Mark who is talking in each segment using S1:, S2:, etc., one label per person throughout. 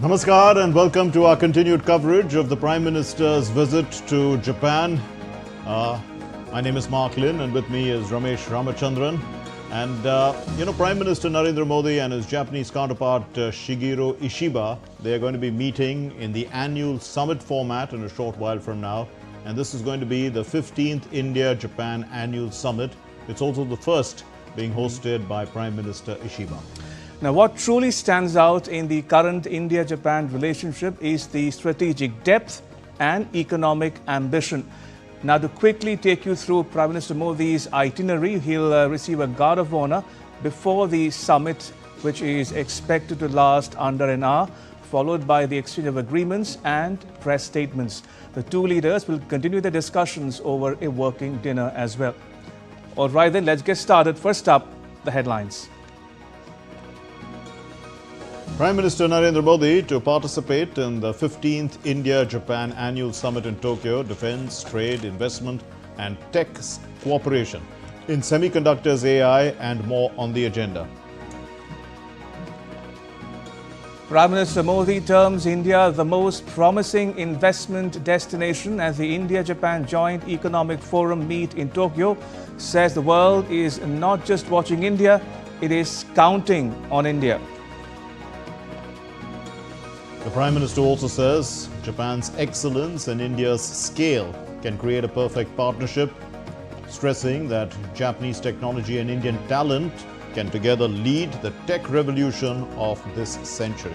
S1: Namaskar and welcome to our continued coverage of the Prime Minister's visit to Japan. My name is Mark Lin and with me is Ramesh Ramachandran. And, Prime Minister Narendra Modi and his Japanese counterpart Shigeru Ishiba, they are going to be meeting in the annual summit format in a short while from now. And this is going to be the 15th India-Japan annual summit. It's also the first being hosted by Prime Minister Ishiba.
S2: Now, what truly stands out in the current India-Japan relationship is the strategic depth and economic ambition. Now, to quickly take you through Prime Minister Modi's itinerary, he'll receive a guard of honor before the summit, which is expected to last under an hour, followed by the exchange of agreements and press statements. The two leaders will continue their discussions over a working dinner as well. All right, then, let's get started. First up, the headlines.
S1: Prime Minister Narendra Modi to participate in the 15th India-Japan Annual Summit in Tokyo, defense, trade, investment and tech cooperation in semiconductors, AI and more on the agenda.
S2: Prime Minister Modi terms India the most promising investment destination as the India-Japan Joint Economic Forum meet in Tokyo, says the world is not just watching India, it is counting on India.
S1: The Prime Minister also says Japan's excellence and India's scale can create a perfect partnership, stressing that Japanese technology and Indian talent can together lead the tech revolution of this century.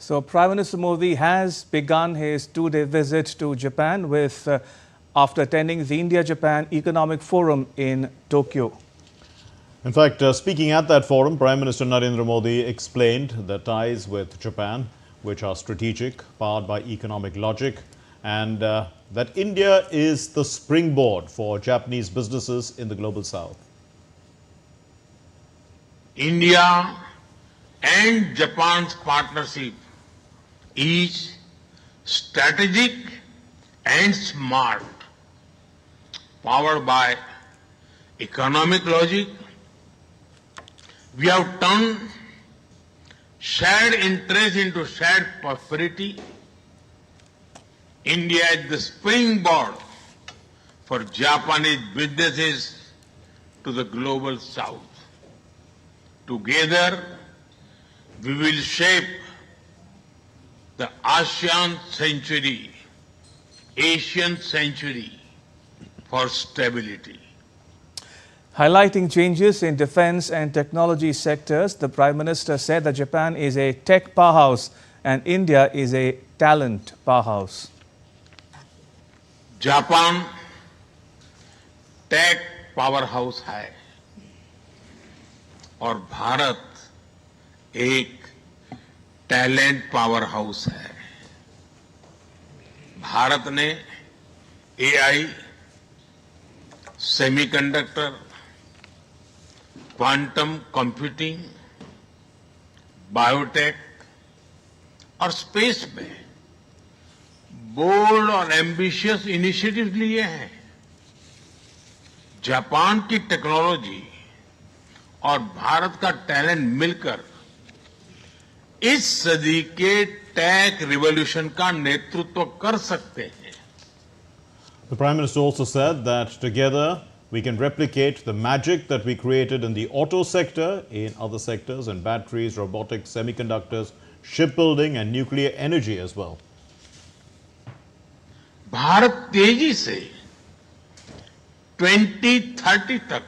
S2: So, Prime Minister Modi has begun his two-day visit to Japan after attending the India-Japan Economic Forum in Tokyo.
S1: In fact, speaking at that forum, Prime Minister Narendra Modi explained the ties with Japan, which are strategic, powered by economic logic, and that India is the springboard for Japanese businesses in the global south.
S3: India and Japan's partnership is strategic and smart, powered by economic logic. We have turned shared interest into shared prosperity. India is the springboard for Japanese businesses to the global south. Together, we will shape the Asian century for stability.
S2: Highlighting changes in defense and technology sectors, the Prime Minister said that Japan is a tech powerhouse and India is a talent powerhouse.
S3: Japan tech powerhouse है और भारत एक talent power house है। भारत ने AI, semiconductor, quantum computing, biotech और space में bold और ambitious initiative लिए हैं। जापान की टेक्नोलॉजी और भारत का टैलेंट मिलकर इस सदी के टेक रिवॉल्यूशन का नेतृत्व कर सकते हैं।
S1: The Prime Minister also said that together we can replicate the magic that we created in the auto sector in other sectors, in batteries, robotics, semiconductors, shipbuilding and nuclear energy as well.
S3: Bharat तेजी से 2030 तक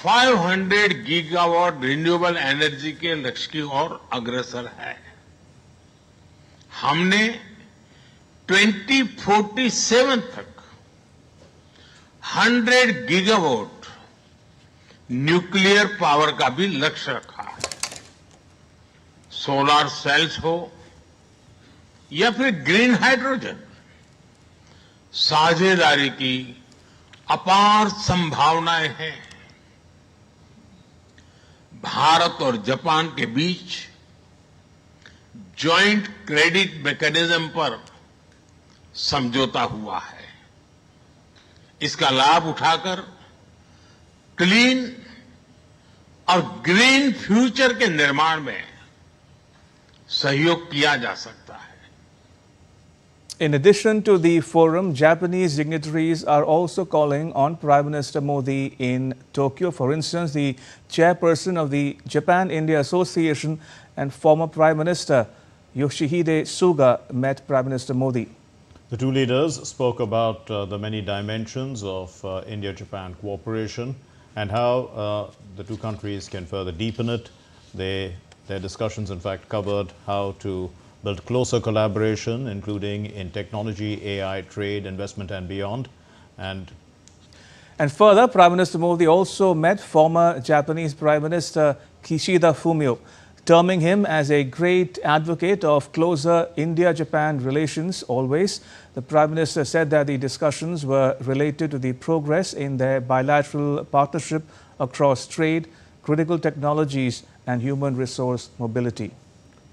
S3: 500 gigawatt renewable energy के लक्ष्य की ओर अग्रसर है। हमने 2047 तक 100 गीगावाट न्यूक्लियर पावर का भी लक्ष्य रखा है। सोलर सेल्स हो या फिर ग्रीन हाइड्रोजन, साझेदारी की अपार संभावनाएं हैं। भारत और जापान के बीच जॉइंट क्रेडिट मैकेनिज्म पर समझौता हुआ है। इसका लाभ उठाकर क्लीन और ग्रीन फ्यूचर के निर्माण में सहयोग किया जा सकता है।
S2: In addition to the forum, Japanese dignitaries are also calling on Prime Minister Modi in Tokyo. For instance, the chairperson of the Japan-India Association and former Prime Minister Yoshihide Suga met Prime Minister Modi.
S1: The two leaders spoke about the many dimensions of India-Japan cooperation and how the two countries can further deepen it. Their discussions, in fact, covered how to build closer collaboration, including in technology, AI, trade, investment, and beyond. And
S2: further, Prime Minister Modi also met former Japanese Prime Minister Kishida Fumio, terming him as a great advocate of closer India-Japan relations always. The Prime Minister said that the discussions were related to the progress in their bilateral partnership across trade, critical technologies, and human resource mobility.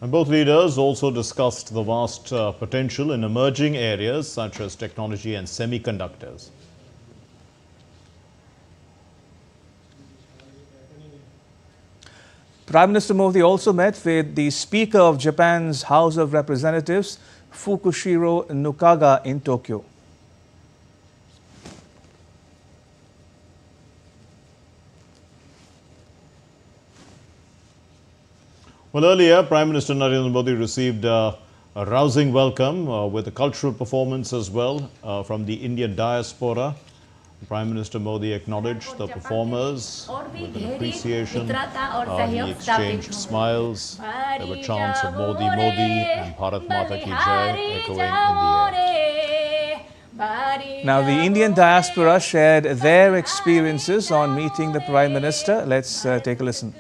S1: And both leaders also discussed the vast potential in emerging areas such as technology and semiconductors.
S2: Prime Minister Modi also met with the Speaker of Japan's House of Representatives, Fukushiro Nukaga, in Tokyo.
S1: Well, earlier, Prime Minister Narendra Modi received a rousing welcome with a cultural performance as well from the Indian Diaspora. Prime Minister Modi acknowledged the performers with an appreciation. He exchanged smiles. There were chants of Modi, Modi and Bharat Mata Ki Jai echoing in the air.
S2: Now, the Indian diaspora shared their experiences on meeting the Prime Minister. Let's take a listen.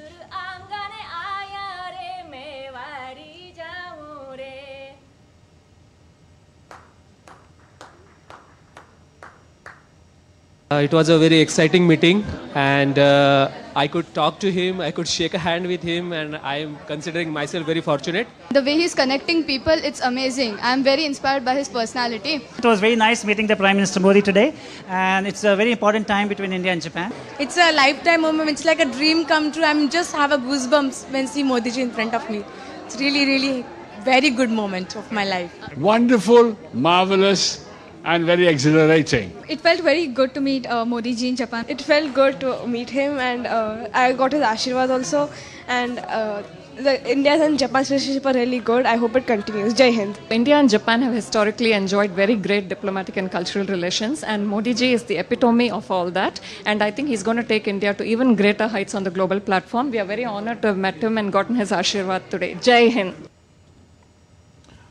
S4: It was a very exciting meeting, and I could talk to him, I could shake a hand with him, and I am considering myself very fortunate.
S5: The way he's connecting people, it's amazing. I'm very inspired by his personality.
S6: It was very nice meeting the Prime Minister Modi today, and it's a very important time between India and Japan.
S7: It's a lifetime moment. It's like a dream come true. I'm just have a goosebumps when see Modi ji in front of me. It's really, really very good moment of my life.
S8: Wonderful, marvelous, and very exhilarating.
S5: It felt very good to meet Modi ji in Japan.
S7: It felt good to meet him, and I got his Ashirwad also. And the India and Japan's relationship are really good. I hope it continues. Jai Hind.
S9: India and Japan have historically enjoyed very great diplomatic and cultural relations, and Modi ji is the epitome of all that. And I think he's going to take India to even greater heights on the global platform. We are very honored to have met him and gotten his Ashirwad today. Jai Hind.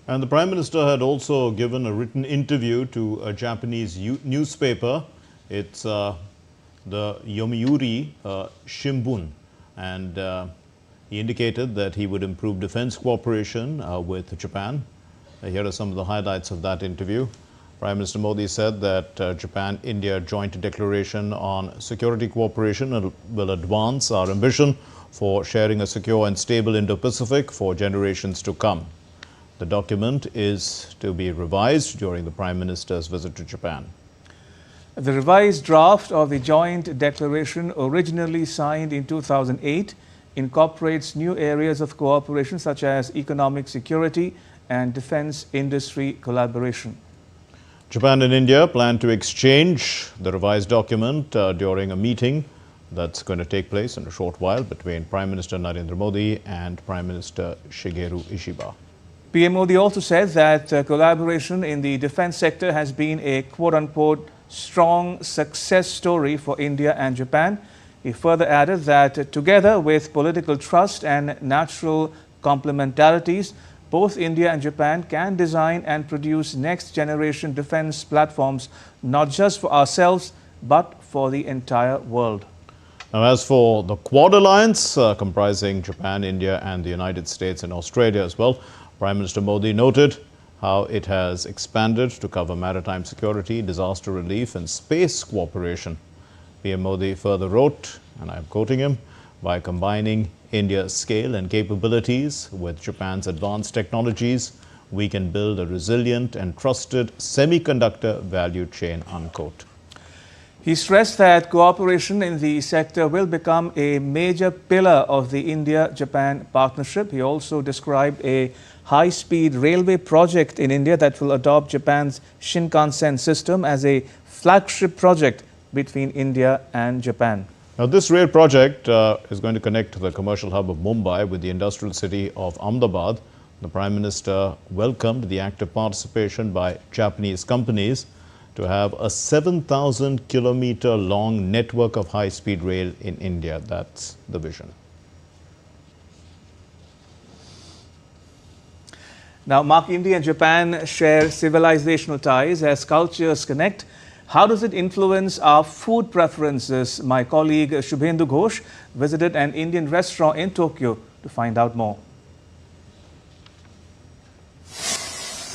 S1: And the Prime Minister had also given a written interview to a Japanese newspaper. It's the Yomiuri Shimbun. And he indicated that he would improve defense cooperation with Japan. Here are some of the highlights of that interview. Prime Minister Modi said that Japan-India joint declaration on security cooperation will advance our ambition for sharing a secure and stable Indo-Pacific for generations to come. The document is to be revised during the Prime Minister's visit to Japan.
S2: The revised draft of the joint declaration, originally signed in 2008, incorporates new areas of cooperation such as economic security and defense industry collaboration.
S1: Japan and India plan to exchange the revised document during a meeting that's going to take place in a short while between Prime Minister Narendra Modi and Prime Minister Shigeru Ishiba.
S2: PM Modi also said that collaboration in the defense sector has been a quote-unquote strong success story for India and Japan. He further added that together with political trust and natural complementarities, both India and Japan can design and produce next-generation defense platforms, not just for ourselves, but for the entire world.
S1: Now, as for the Quad Alliance, comprising Japan, India and the United States and Australia as well, Prime Minister Modi noted how it has expanded to cover maritime security, disaster relief and space cooperation. PM Modi further wrote, and I am quoting him, by combining India's scale and capabilities with Japan's advanced technologies, we can build a resilient and trusted semiconductor value chain, unquote.
S2: He stressed that cooperation in the sector will become a major pillar of the India-Japan partnership. He also described a high-speed railway project in India that will adopt Japan's Shinkansen system as a flagship project between India and Japan.
S1: Now, this rail project is going to connect the commercial hub of Mumbai with the industrial city of Ahmedabad. The Prime Minister welcomed the active participation by Japanese companies to have a 7,000-kilometer long network of high-speed rail in India. That's the vision.
S2: Now, Mark, India and Japan share civilizational ties as cultures connect. How does it influence our food preferences? My colleague Shubhendu Ghosh visited an Indian restaurant in Tokyo to find out more.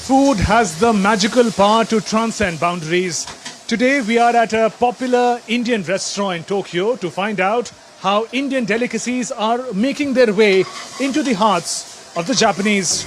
S10: Food has the magical power to transcend boundaries. Today we are at a popular Indian restaurant in Tokyo to find out how Indian delicacies are making their way into the hearts of the Japanese.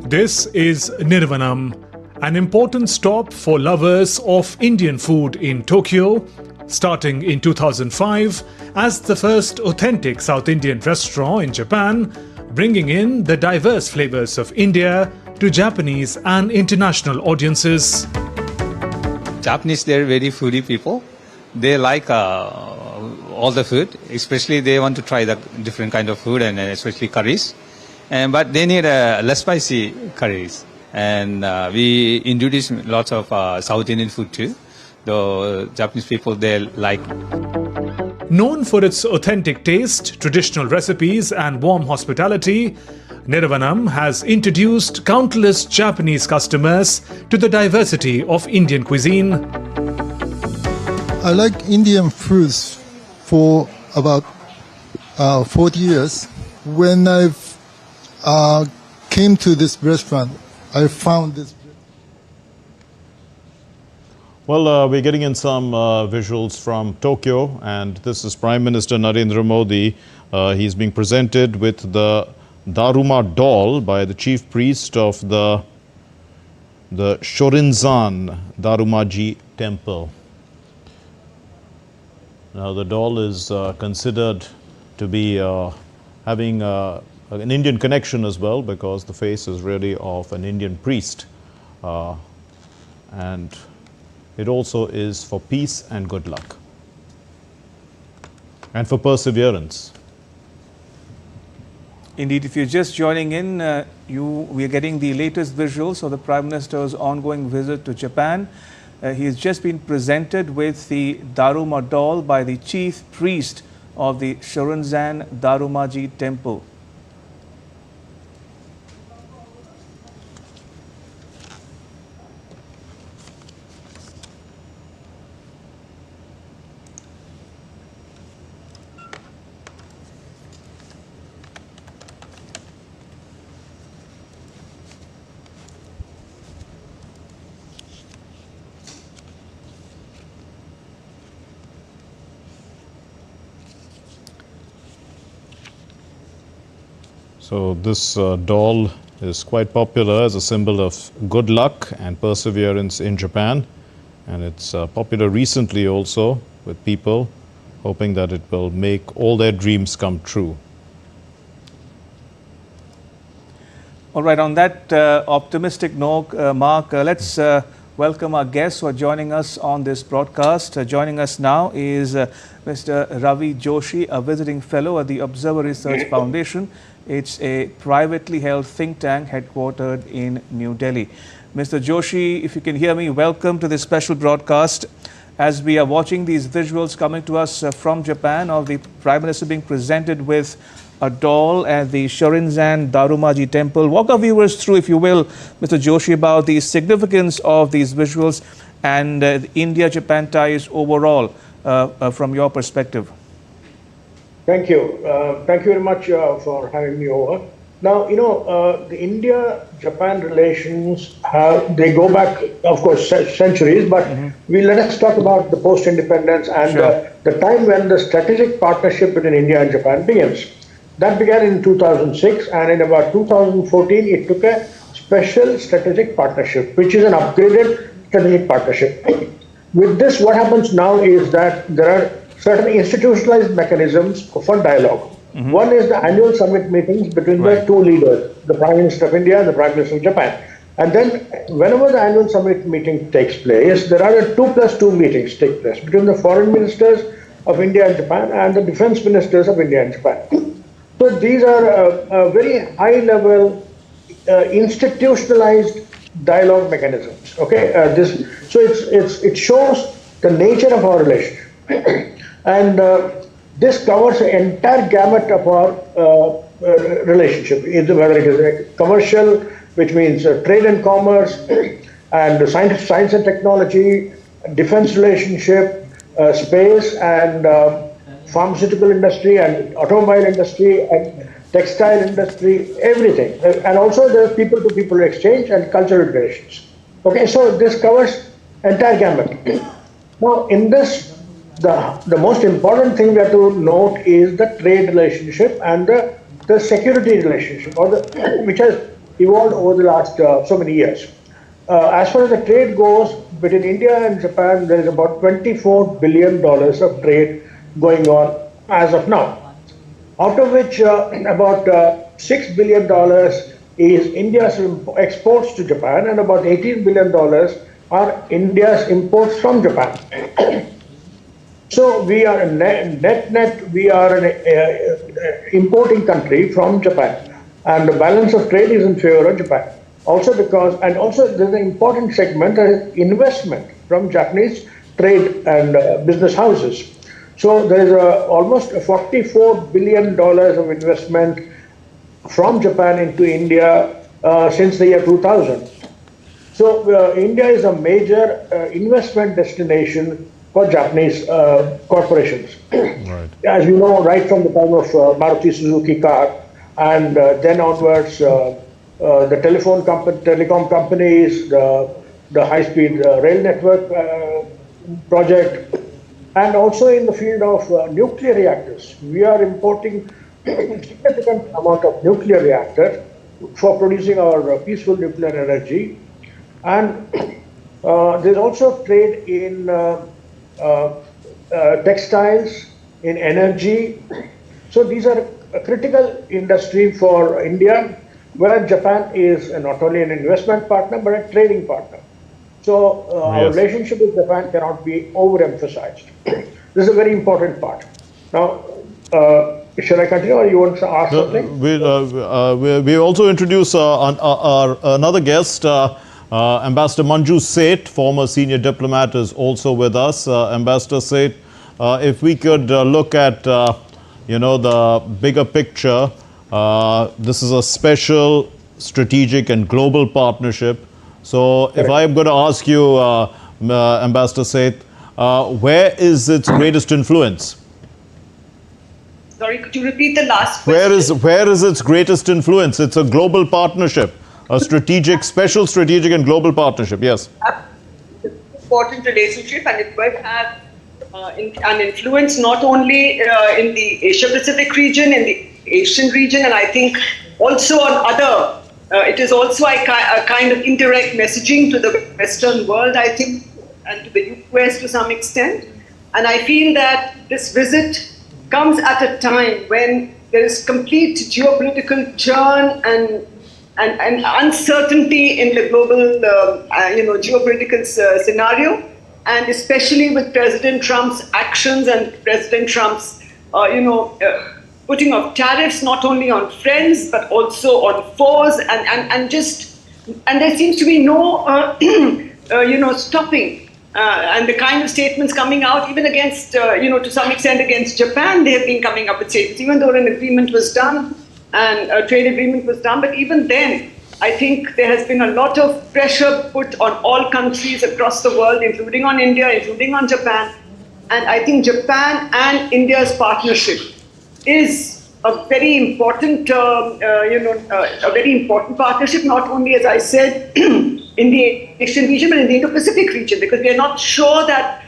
S10: This is Nirvanam, an important stop for lovers of Indian food in Tokyo, starting in 2005 as the first authentic South Indian restaurant in Japan, bringing in the diverse flavors of India to Japanese and international audiences.
S11: Japanese, they're very foodie people. They like all the food, especially they want to try the different kind of food and especially curries. But they need less spicy curries. And we introduce lots of South Indian food too. The Japanese people, they like.
S10: Known for its authentic taste, traditional recipes and warm hospitality, Nirvanam has introduced countless Japanese customers to the diversity of Indian cuisine.
S12: I like Indian foods for about 40 years. When I came to this restaurant, I found this.
S1: Well, we're getting in some visuals from Tokyo, and this is Prime Minister Narendra Modi. He's being presented with the Daruma doll by the chief priest of the Shorinzan Darumaji temple. Now, the doll is considered to be having an Indian connection as well, because the face is really of an Indian priest. And it also is for peace and good luck, and for perseverance.
S2: Indeed, if you're just joining in, we are getting the latest visuals of the Prime Minister's ongoing visit to Japan. He has just been presented with the Daruma doll by the chief priest of the Shorinzan Darumaji temple.
S1: So this doll is quite popular as a symbol of good luck and perseverance in Japan, and it's popular recently also with people hoping that it will make all their dreams come true.
S2: All right, on that optimistic note, Mark, let's welcome our guests who are joining us on this broadcast. Joining us now is Mr. Ravi Joshi, a visiting fellow at the Observer Research Foundation. It's a privately held think tank headquartered in New Delhi. Mr. Joshi, if you can hear me, welcome to this special broadcast. as we are watching these visuals coming to us from Japan of the Prime Minister being presented with a doll at the Shorinzan Darumaji temple. Walk our viewers through, if you will, Mr. Joshi, about the significance of these visuals and India-Japan ties overall from your perspective.
S13: Thank you. Thank you very much for having me over. Now, the India-Japan relations they go back, of course, centuries, but let us talk about the post-independence and the time when the strategic partnership between India and Japan begins. That began in 2006, and in about 2014, it took a special strategic partnership, which is an upgraded strategic partnership. With this, what happens now is that there are certain institutionalized mechanisms for dialogue. One is the annual summit meetings between the two leaders, the Prime Minister of India and the Prime Minister of Japan. And then whenever the annual summit meeting takes place, there are 2+2 meetings take place between the foreign ministers of India and Japan and the defense ministers of India and Japan. So these are very high-level, institutionalized dialogue mechanisms. Okay, it shows the nature of our relationship, and this covers the entire gamut of our relationship, whether it is commercial, which means trade and commerce, and science and technology, defense relationship, space and pharmaceutical industry and automobile industry and textile industry, everything. And also there's people-to-people exchange and cultural relations. Okay, so this covers entire gamut. Now, in this, the most important thing we have to note is the trade relationship and the security relationship, which has evolved over the last so many years. As far as the trade goes, between India and Japan, there is about $24 billion of trade going on as of now, out of which about $6 billion is India's exports to Japan, and about $18 billion are India's imports from Japan. So we are a net, we are an importing country from Japan, and the balance of trade is in favor of Japan. Also there's an important segment that is investment from Japanese trade and business houses. So there is almost $44 billion of investment from Japan into India since the year 2000. So India is a major investment destination for Japanese corporations. Right. As you know, right from the time of Maruti Suzuki car, and then onwards, the telecom companies, the high-speed rail network project, and also in the field of nuclear reactors. We are importing a significant amount of nuclear reactors for producing our peaceful nuclear energy. And there's also trade in textiles, in energy. So these are a critical industry for India, where Japan is not only an investment partner, but a trading partner. So our relationship with Japan cannot be overemphasized. This is a very important part. Now, shall I continue, or you want to ask something?
S1: We also introduce another guest, Ambassador Manju Seth, former senior diplomat, is also with us. Ambassador Seth, if we could look at, the bigger picture, this is a special strategic and global partnership. So if I'm going to ask you, Ambassador Seth, where is its greatest influence?
S14: Sorry, could you repeat the last question?
S1: Where is its greatest influence? It's a global partnership, a special strategic and global partnership, yes.
S14: It's an important relationship, and it will have an influence not only in the Asia-Pacific region, in the Asian region, and I think also on other, it is also a kind of indirect messaging to the Western world, I think, and to the US to some extent. And I feel that this visit comes at a time when there is complete geopolitical churn and uncertainty in the global, geopolitical scenario, and especially with President Trump's actions and President Trump's, putting of tariffs not only on friends but also on foes, and there seems to be no, stopping and the kind of statements coming out, even against, to some extent against Japan, they have been coming up with statements, even though an agreement was done and a trade agreement was done. But even then, I think there has been a lot of pressure put on all countries across the world, including on India, including on Japan. And I think Japan and India's partnership is a very important, a very important partnership, not only, as I said, in the Asian region, but in the Indo-Pacific region, because we are not sure that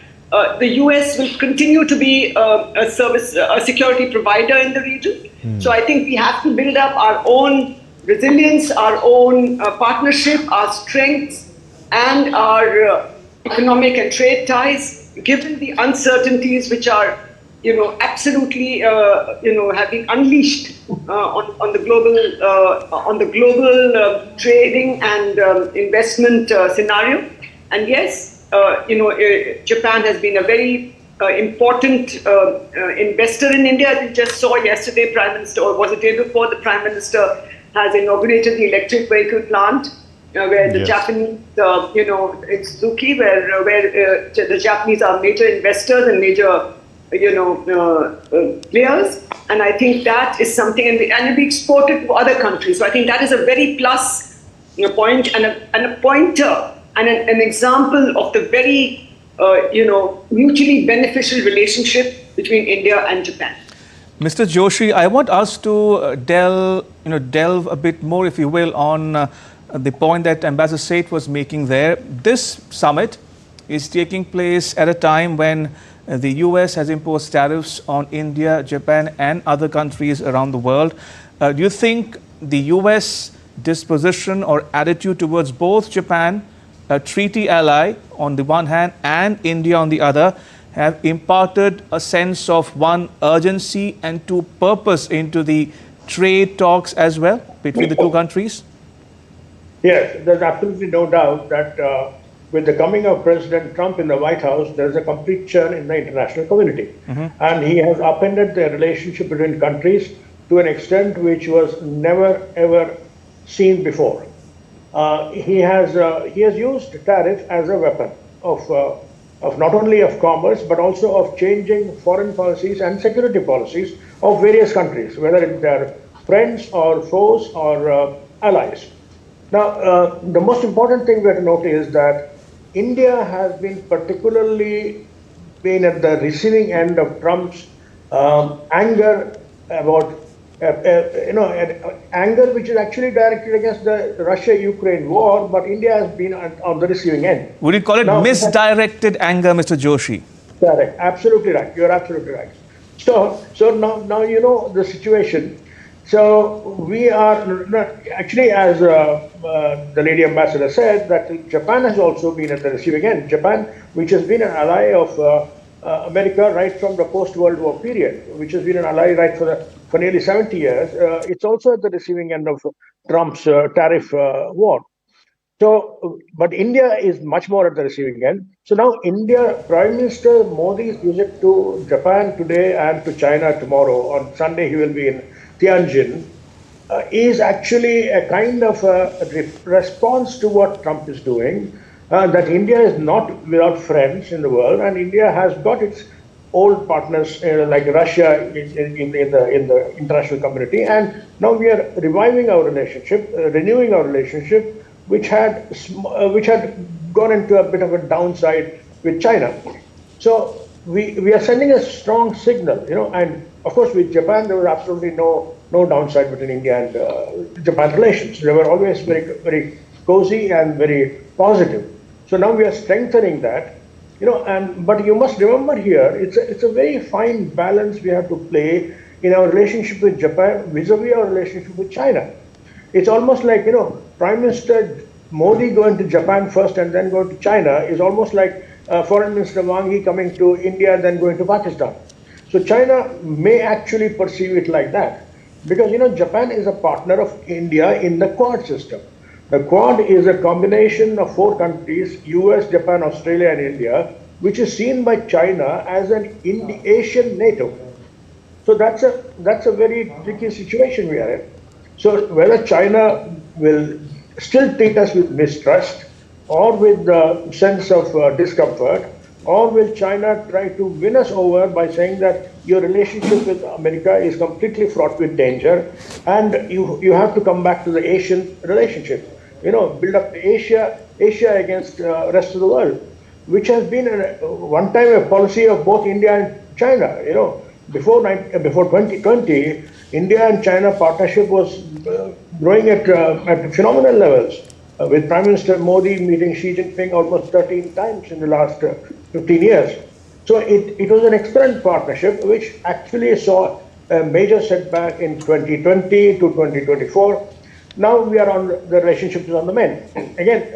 S14: the US will continue to be a security provider in the region. So I think we have to build up our own resilience, our own partnership, our strengths, and our economic and trade ties, given the uncertainties which are, absolutely, have been unleashed on the global trading and investment scenario. And yes, Japan has been a very important investor in India. As we just saw yesterday, Prime Minister, or was it the day before, the Prime Minister has inaugurated the electric vehicle plant where the Japanese, it's Suzuki, where the Japanese are major investors and major, players. And I think that is something, and it'll be exported to other countries. So I think that is a very plus point and a pointer and an example of the very, mutually beneficial relationship between India and Japan.
S2: Mr. Joshi, I want us to delve a bit more, if you will, on the point that Ambassador Seth was making there. This summit is taking place at a time when the US has imposed tariffs on India, Japan, and other countries around the world. Do you think the US disposition or attitude towards both Japan, a treaty ally on the one hand, and India on the other, have imparted a sense of, one, urgency and two, purpose into the trade talks as well between the two countries?
S13: Yes, there's absolutely no doubt that with the coming of President Trump in the White House, there's a complete churn in the international community. And he has upended the relationship between countries to an extent which was never, ever seen before. He has used tariff as a weapon of not only of commerce, but also of changing foreign policies and security policies of various countries, whether they're friends or foes or allies. Now, the most important thing we have to note is that India has been particularly at the receiving end of Trump's anger about, anger which is actually directed against the Russia-Ukraine war, but India has been on the receiving end.
S2: Would you call it misdirected anger, Mr. Joshi?
S13: Correct. Absolutely right. You're absolutely right. So now you know the situation. So we are actually, as the Lady Ambassador said, that Japan has also been at the receiving end. Japan, which has been an ally of America right from the post-World War period, which has been an ally right for nearly 70 years, it's also at the receiving end of Trump's tariff war. So, but India is much more at the receiving end. So now Prime Minister Modi's visit to Japan today and to China tomorrow, on Sunday he will be in Tianjin, is actually a kind of a response to what Trump is doing, that India is not without friends in the world, and India has got its old partners like Russia in the international community, and now we are reviving our relationship, renewing our relationship, which had gone into a bit of a downside with China. So we are sending a strong signal, and of course with Japan there was absolutely no downside between India and Japan relations. They were always very, very cozy and very positive. So now we are strengthening that, but you must remember here, it's a very fine balance we have to play in our relationship with Japan vis-a-vis our relationship with China. It's almost like, Prime Minister Modi going to Japan first and then going to China is almost like Foreign Minister Wang Yi coming to India and then going to Pakistan. So China may actually perceive it like that, because Japan is a partner of India in the Quad system. The Quad is a combination of 4 countries, US, Japan, Australia and India, which is seen by China as an Asian NATO. So that's a very tricky situation we are in. So whether China will still treat us with mistrust, or with the sense of discomfort, or will China try to win us over by saying that your relationship with America is completely fraught with danger and you have to come back to the Asian relationship? Build up Asia against the rest of the world, which has been one time a policy of both India and China. Before 2020, India and China partnership was growing at phenomenal levels, with Prime Minister Modi meeting Xi Jinping almost 13 times in the last 15 years. So it was an excellent partnership, which actually saw a major setback in 2020 to 2024. Now we are on the relationship is on the mend. Again,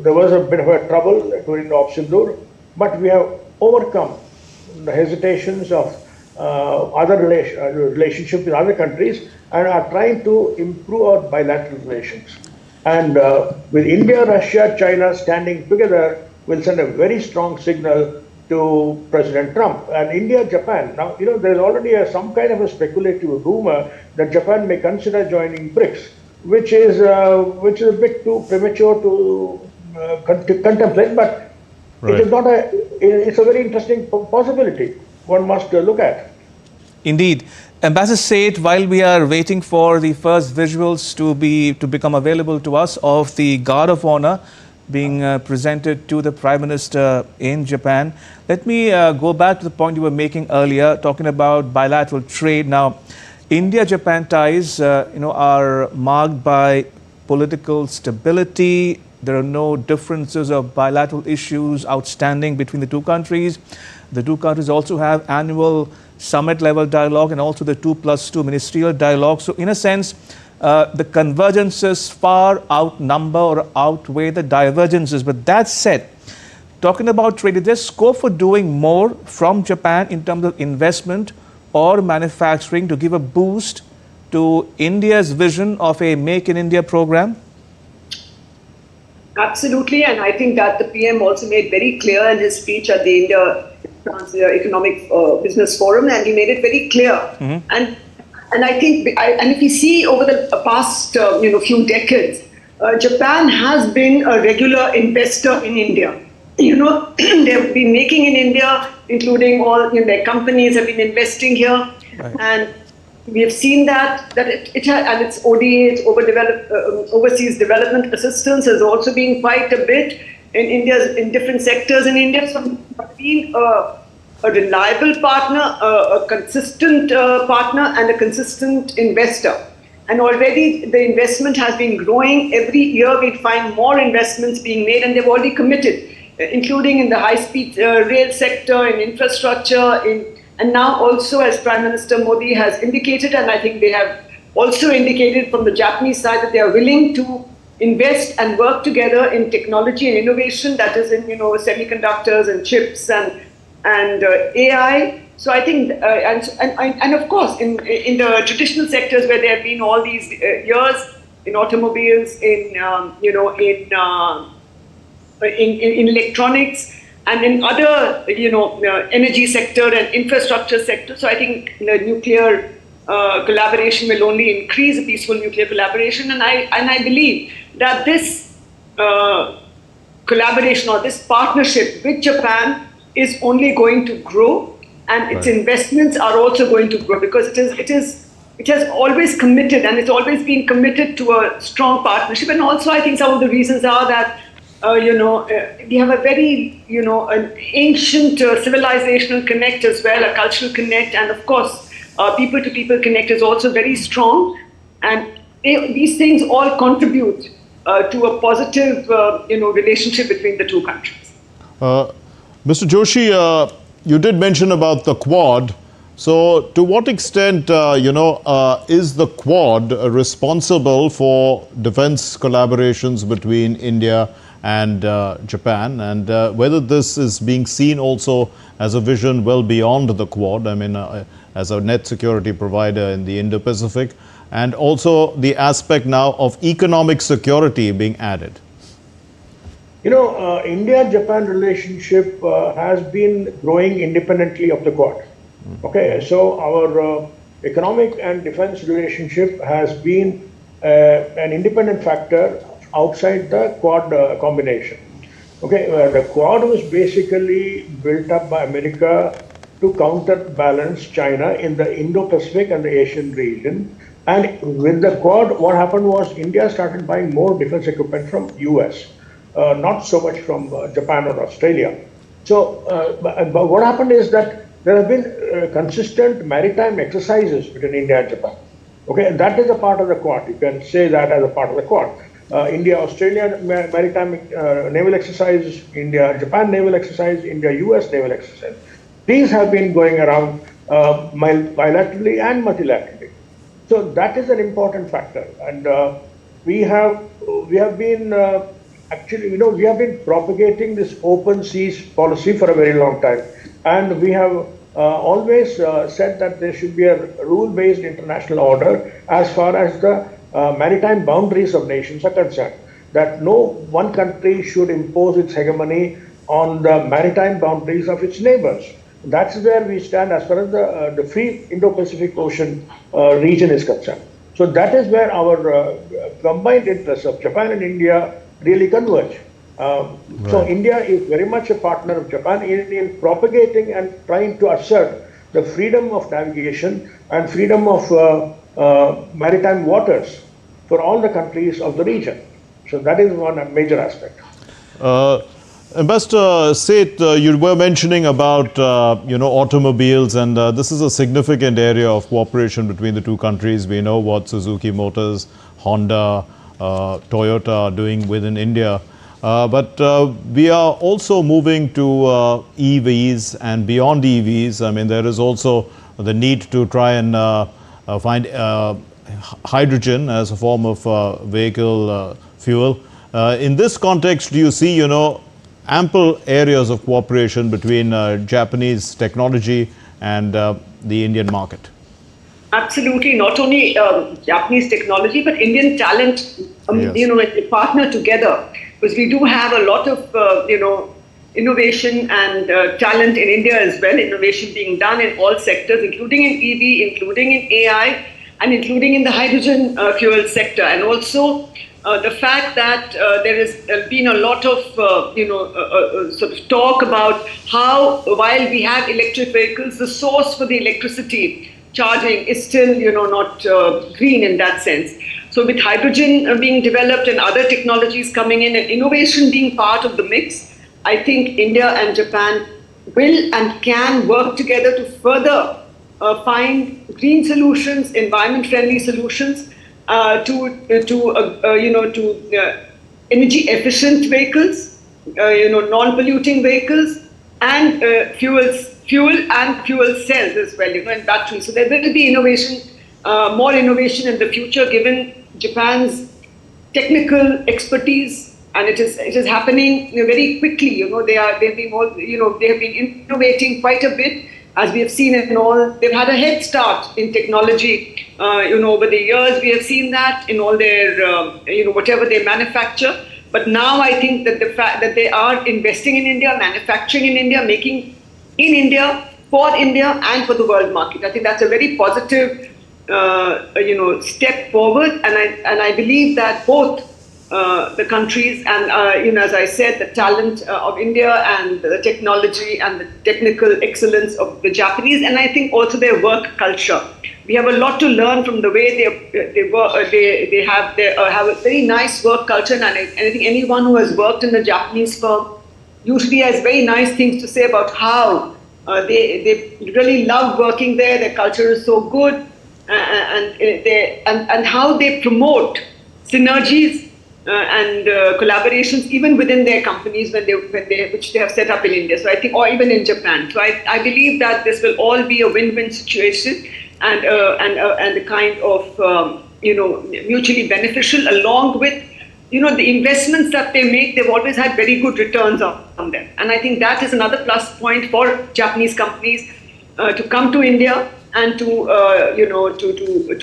S13: there was a bit of a trouble during the Sindoor, but we have overcome the hesitations of other relationships with other countries and are trying to improve our bilateral relations. And with India, Russia, China standing together will send a very strong signal to President Trump. And India, Japan, now, there's already some kind of a speculative rumor that Japan may consider joining BRICS, which is a bit too premature to contemplate, but
S1: Right.
S13: It's a very interesting possibility one must look at.
S2: Indeed. Ambassador Seth, while we are waiting for the first visuals to become available to us of the Guard of Honor being presented to the Prime Minister in Japan, let me go back to the point you were making earlier, talking about bilateral trade. Now, India-Japan ties, are marked by political stability. There are no differences of bilateral issues outstanding between the two countries. The two countries also have annual summit-level dialogue and also the 2+2 ministerial dialogue. So, in a sense, the convergences far outnumber or outweigh the divergences. But that said, talking about trade, is there scope for doing more from Japan in terms of investment or manufacturing to give a boost to India's vision of a Make in India program?
S14: Absolutely, and I think that the PM also made very clear in his speech at the India-France Economic Business Forum, and he made it very clear. And I think, and if you see over the past few decades, Japan has been a regular investor in India. They've been making in India, including all their companies have been investing here, and we have seen that it has, and its ODA, its overseas development assistance, has also been quite a bit in different sectors in India. So being a reliable partner, a consistent partner, and a consistent investor. And already the investment has been growing. Every year we find more investments being made, and they've already committed, including in the high-speed rail sector, in infrastructure, and now also, as Prime Minister Modi has indicated, and I think they have also indicated from the Japanese side that they are willing to invest and work together in technology and innovation, that is in semiconductors and chips and AI. So I think, and of course, in the traditional sectors where there have been all these years, in automobiles, in electronics, and in other, energy sector and infrastructure sector. So I think the nuclear collaboration will only increase, a peaceful nuclear collaboration. And I believe that this collaboration or this partnership with Japan is only going to grow, and its investments are also going to grow, because it has always committed, and it's always been committed to a strong partnership. And also I think some of the reasons are that we have a very, an ancient civilizational connect as well, a cultural connect, and of course, people-to-people connect is also very strong. And these things all contribute to a positive, relationship between the two countries.
S1: Mr. Joshi, you did mention about the Quad. So, to what extent, is the Quad responsible for defense collaborations between India and Japan, and whether this is being seen also as a vision well beyond the Quad, I mean, as a net security provider in the Indo-Pacific, and also the aspect now of economic security being added?
S13: India-Japan relationship has been growing independently of the Quad. Okay, so our economic and defense relationship has been an independent factor outside the Quad combination. Okay, the Quad was basically built up by America to counterbalance China in the Indo-Pacific and the Asian region. And with the Quad, what happened was India started buying more defense equipment from US, not so much from Japan or Australia. So, but what happened is that there have been consistent maritime exercises between India and Japan. Okay, and that is a part of the Quad. You can say that as a part of the Quad. India-Australia maritime naval exercise, India-Japan naval exercise, India-US naval exercise. These have been going around bilaterally and multilaterally. So that is an important factor. And we have been actually, we have been propagating this open seas policy for a very long time. And we have always said that there should be a rule-based international order as far as the maritime boundaries of nations are concerned, that no one country should impose its hegemony on the maritime boundaries of its neighbors. That's where we stand as far as the free Indo-Pacific Ocean region is concerned. So that is where our combined interests of Japan and India really converge. So India is very much a partner of Japan in propagating and trying to assert the freedom of navigation and freedom of maritime waters for all the countries of the region. So that is one major aspect.
S1: Ambassador Seth, you were mentioning about automobiles, and this is a significant area of cooperation between the two countries. We know what Suzuki Motors, Honda, Toyota are doing within India. But we are also moving to EVs and beyond EVs. I mean, there is also the need to try and find hydrogen as a form of vehicle fuel. In this context, do you see, ample areas of cooperation between Japanese technology and the Indian market?
S14: Absolutely, not only Japanese technology, but Indian talent, yes. Partner together. Because we do have a lot of, innovation and talent in India as well, innovation being done in all sectors, including in EV, including in AI, and including in the hydrogen fuel sector. And also the fact that there has been a lot of, sort of talk about how, while we have electric vehicles, the source for the electricity charging is still, not green in that sense. So with hydrogen being developed and other technologies coming in and innovation being part of the mix, I think India and Japan will and can work together to further find green solutions, environment-friendly solutions, to energy efficient vehicles, non-polluting vehicles, and fuel and fuel cells as well, and batteries. So there will be innovation, more innovation in the future, given Japan's technical expertise, and it is happening very quickly. They've been innovating quite a bit, as we have seen in all. They've had a head start in technology, over the years. We have seen that in all their, whatever they manufacture. But now I think that the fact that they are investing in India, manufacturing in India, making in India, for India, and for the world market, I think that's a very positive, step forward. And I believe that both the countries and, as I said, the talent of India and the technology and the technical excellence of the Japanese, and I think also their work culture. We have a lot to learn from the way they have a very nice work culture, and I think anyone who has worked in a Japanese firm usually has very nice things to say about how they really love working there. Their culture is so good, and how they promote synergies and collaborations even within their companies which they have set up in India. So I think, or even in Japan. So I believe that this will all be a win-win situation, and a kind of mutually beneficial, along with the investments that they make. They've always had very good returns on them, and I think that is another plus point for Japanese companies to come to India and to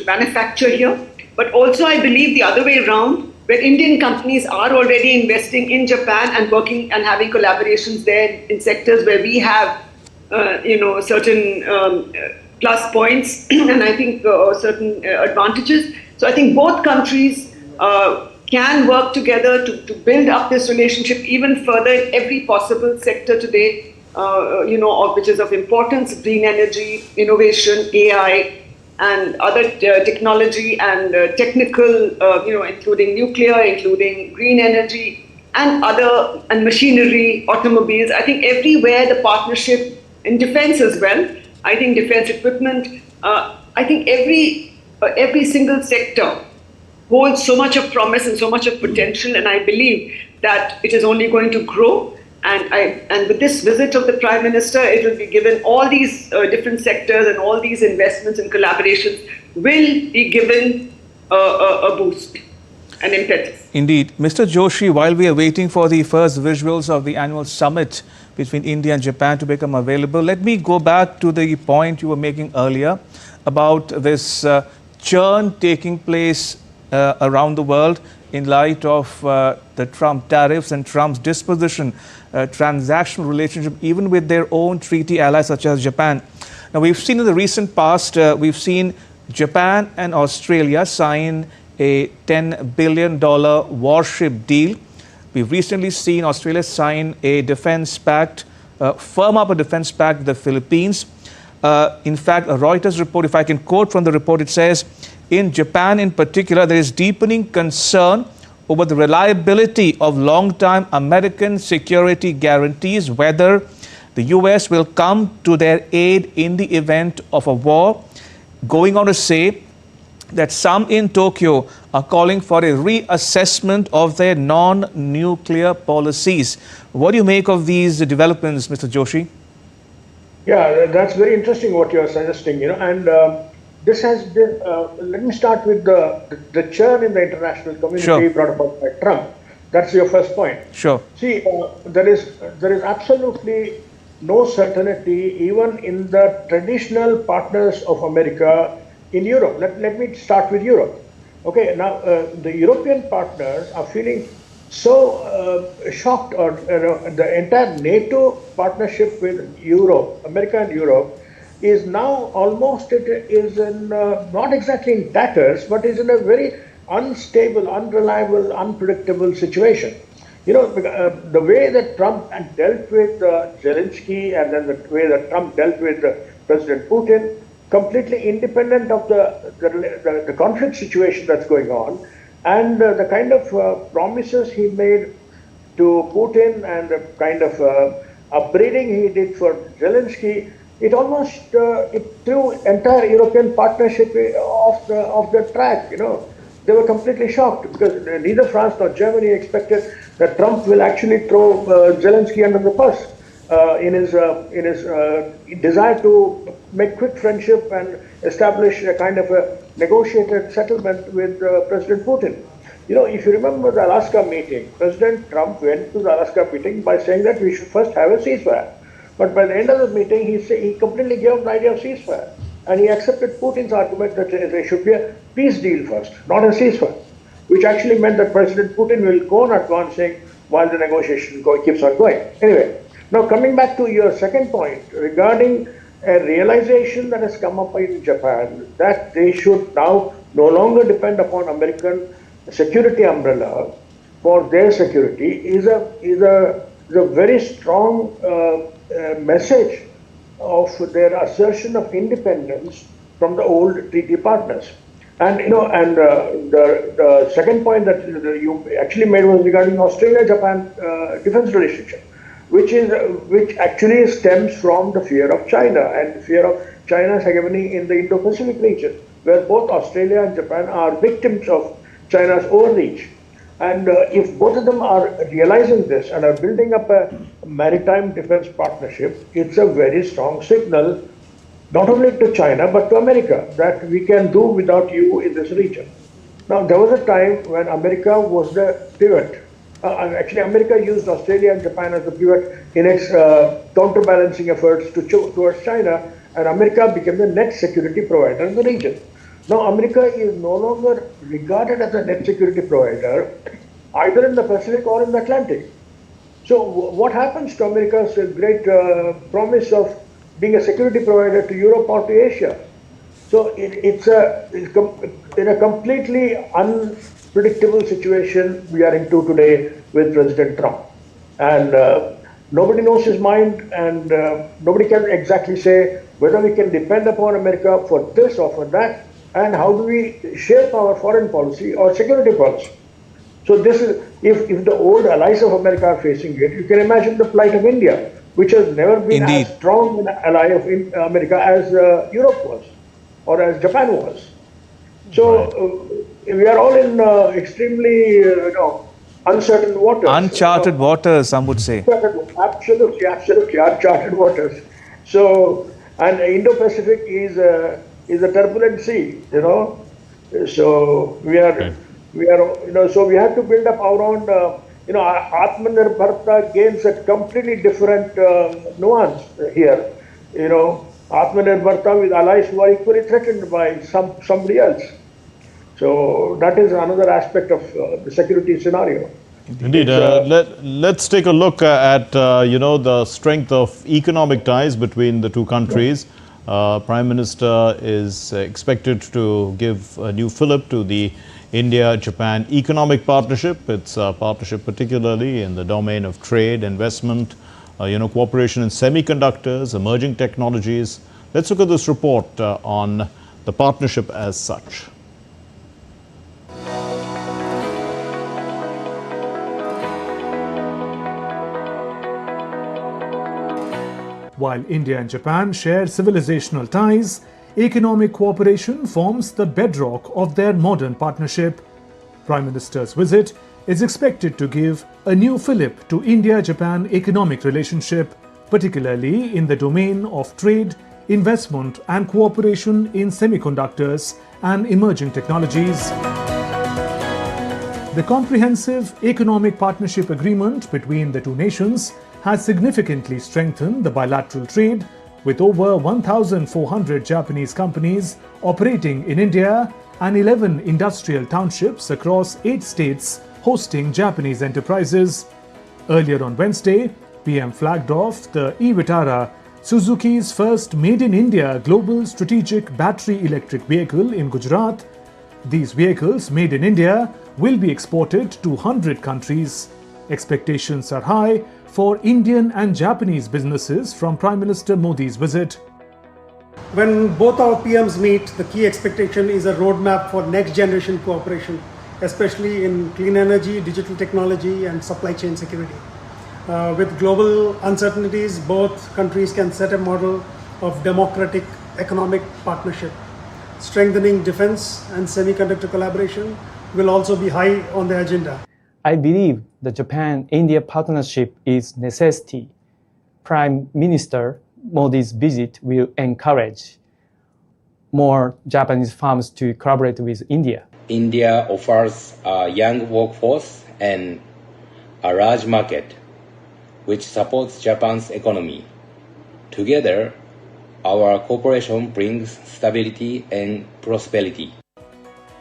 S14: manufacture here. But also I believe the other way around, where Indian companies are already investing in Japan and working and having collaborations there in sectors where we have certain plus points and I think certain advantages. So I think both countries can work together to build up this relationship even further in every possible sector today, which is of importance: green energy, innovation, AI, and other technology and technical, including nuclear, including green energy, and machinery, automobiles. I think everywhere the partnership in defense as well. I think defense equipment. I think every single sector holds so much of promise and so much of potential, and I believe that it is only going to grow. And with this visit of the Prime Minister, it will be given all these different sectors and all these investments and collaborations will be given a boost, an impetus.
S2: Indeed. Mr. Joshi, while we are waiting for the first visuals of the annual summit between India and Japan to become available, let me go back to the point you were making earlier about this churn taking place around the world in light of the Trump tariffs and Trump's disposition, transactional relationship even with their own treaty allies such as Japan. Now, we've seen in the recent past, we've seen Japan and Australia sign a $10 billion warship deal. We've recently seen Australia sign a defense pact, firm up a defense pact with the Philippines. In fact, a Reuters report, if I can quote from the report, it says, in Japan in particular, there is deepening concern over the reliability of long-time American security guarantees, whether the US will come to their aid in the event of a war, going on to say that some in Tokyo are calling for a reassessment of their non-nuclear policies. What do you make of these developments, Mr. Joshi?
S13: Yeah, that's very interesting what you're suggesting, and this has been, let me start with the churn in the international community brought about by Trump. That's your first point.
S2: Sure.
S13: See, there is absolutely no certainty even in the traditional partners of America in Europe. Let me start with Europe. Okay, now the European partners are feeling so shocked, or the entire NATO partnership with Europe, America and Europe, is now almost, it is in, not exactly in tatters, but is in a very unstable, unreliable, unpredictable situation. The way that Trump dealt with Zelensky, and then the way that Trump dealt with President Putin, completely independent of the conflict situation that's going on, and the kind of promises he made to Putin and the kind of upbraiding he did for Zelensky, it almost it threw entire European partnership off the track. They were completely shocked because neither France nor Germany expected that Trump will actually throw Zelensky under the bus in his desire to make quick friendship and establish a kind of a negotiated settlement with President Putin. If you remember the Alaska meeting, President Trump went to the Alaska meeting by saying that we should first have a ceasefire. But by the end of the meeting, he completely gave up the idea of ceasefire. And he accepted Putin's argument that there should be a peace deal first, not a ceasefire, which actually meant that President Putin will go on advancing while the negotiation keeps on going. Anyway, now coming back to your second point regarding a realization that has come up in Japan that they should now no longer depend upon American security umbrella for their security is a very strong message of their assertion of independence from the old treaty partners. And the second point that you actually made was regarding Australia-Japan defense relationship, which actually stems from the fear of China and fear of China's hegemony in the Indo-Pacific region, where both Australia and Japan are victims of China's overreach. And if both of them are realizing this and are building up a maritime defense partnership, it's a very strong signal, not only to China, but to America, that we can do without you in this region. Now, there was a time when America was the pivot. Actually, America used Australia and Japan as the pivot in its counterbalancing efforts towards China, and America became the net security provider in the region. Now, America is no longer regarded as a net security provider, either in the Pacific or in the Atlantic. So, what happens to America's great promise of being a security provider to Europe or to Asia? So it's in a completely unpredictable situation we are into today with President Trump. And nobody knows his mind, and nobody can exactly say whether we can depend upon America for this or for that, and how do we shape our foreign policy or security policy. So this is, if the old allies of America are facing it, you can imagine the plight of India, which has never been as strong an ally of America as Europe was, or as Japan was. So we are all in extremely, uncertain waters.
S2: Uncharted waters, some would say.
S13: Absolutely, uncharted waters. So, and Indo-Pacific is a turbulent sea, So we are, so we have to build up our own, Atmanirbharta gains a completely different nuance here. Atmanirbharta with allies who are equally threatened by somebody else. So that is another aspect of the security scenario.
S1: Indeed. Let's take a look at, the strength of economic ties between the two countries. Prime Minister is expected to give a new fillip to the India-Japan economic partnership. It's a partnership particularly in the domain of trade, investment, cooperation in semiconductors, emerging technologies. Let's look at this report on the partnership as such.
S10: While India and Japan share civilizational ties, economic cooperation forms the bedrock of their modern partnership. Prime Minister's visit is expected to give a new fillip to India-Japan economic relationship, particularly in the domain of trade, investment and cooperation in semiconductors and emerging technologies. The comprehensive economic partnership agreement between the two nations has significantly strengthened the bilateral trade, with over 1,400 Japanese companies operating in India and 11 industrial townships across 8 states hosting Japanese enterprises. Earlier on Wednesday, PM flagged off the e-Vitara, Suzuki's first made-in-India global strategic battery electric vehicle in Gujarat. These vehicles, made in India, will be exported to 100 countries. Expectations are high for Indian and Japanese businesses from Prime Minister Modi's visit.
S15: When both our PMs meet, the key expectation is a roadmap for next generation cooperation, especially in clean energy, digital technology and supply chain security. With global uncertainties, both countries can set a model of democratic economic partnership. Strengthening defense and semiconductor collaboration will also be high on the agenda.
S16: I believe the Japan-India partnership is necessity. Prime Minister Modi's visit will encourage more Japanese firms to collaborate with India.
S17: India offers a young workforce and a large market, which supports Japan's economy. Together, our cooperation brings stability and prosperity.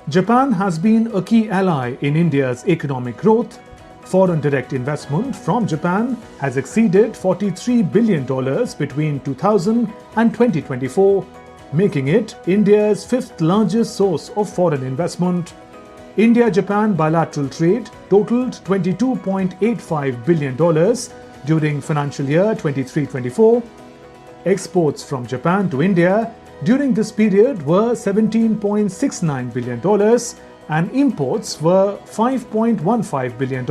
S10: Japan has been a key ally in India's economic growth. Foreign direct investment from Japan has exceeded $43 billion between 2000 and 2024, making it India's 5th largest source of foreign investment. India-Japan bilateral trade totaled $22.85 billion during financial year 23-24. Exports from Japan to India during this period were $17.69 billion and imports were $5.15 billion.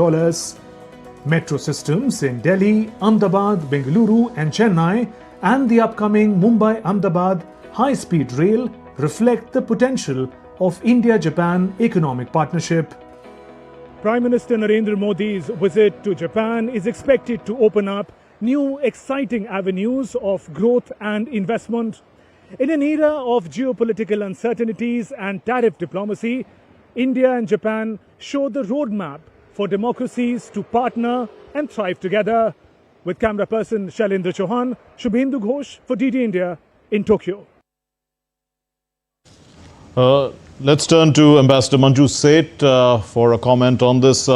S10: Metro systems in Delhi, Ahmedabad, Bengaluru and Chennai and the upcoming Mumbai-Ahmedabad high-speed rail reflect the potential of India-Japan economic partnership. Prime Minister Narendra Modi's visit to Japan is expected to open up new exciting avenues of growth and investment. In an era of geopolitical uncertainties and tariff diplomacy, India and Japan show the roadmap for democracies to partner and thrive together. With camera person Shailendra Chauhan, Shubhendu Ghosh for DD India in Tokyo.
S1: Let's turn to Ambassador Manju Seth for a comment on this.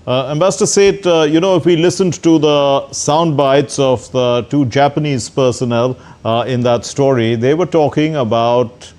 S1: Ambassador Seth, if we listened to the sound bites of the two Japanese personnel in that story, they were talking about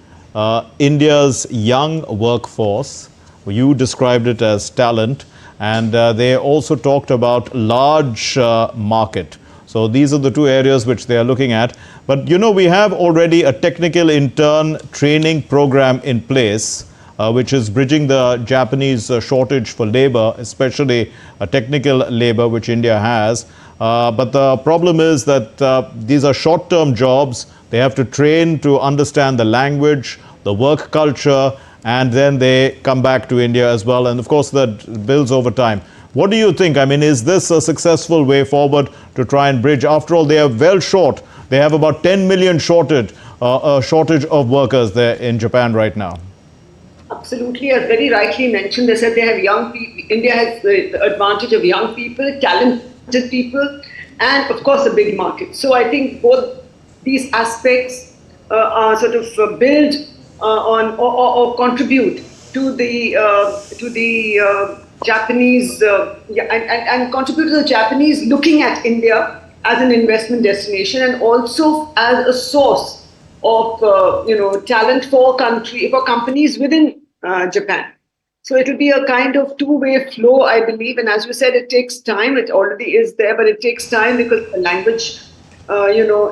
S1: India's young workforce. You described it as talent, and they also talked about large market. So these are the two areas which they are looking at. But you know, we have already a technical intern training program in place, which is bridging the Japanese shortage for labor, especially technical labor, which India has. But the problem is that these are short-term jobs. They have to train to understand the language, the work culture, and then they come back to India as well. And of course, that builds over time. What do you think? I mean, is this a successful way forward to try and bridge? After all, they are well short. They have about 10 million shortage of workers there in Japan right now.
S14: Absolutely, as very rightly mentioned, they said they have young people. India has the advantage of young people, talented people, and of course a big market. So I think both these aspects are sort of build on or contribute to the Japanese and contribute to the Japanese looking at India as an investment destination and also as a source of talent for companies within Japan. So it will be a kind of two-way flow, I believe. And as you said, it takes time. It already is there, but it takes time because of the language,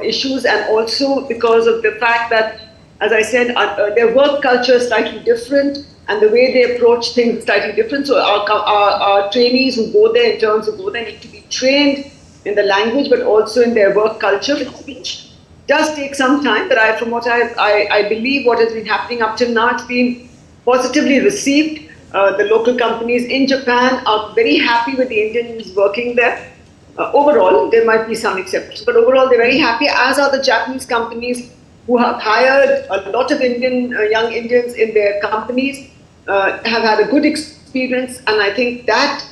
S14: issues, and also because of the fact that, as I said, their work culture is slightly different, and the way they approach things is slightly different. So our trainees who go there, interns who go there, need to be trained in the language, but also in their work culture, which does take some time. But from what I believe, what has been happening up till now, it's been positively received. The local companies in Japan are very happy with the Indians working there. Overall, there might be some exceptions, but overall they're very happy, as are the Japanese companies who have hired a lot of young Indians in their companies, have had a good experience. And I think that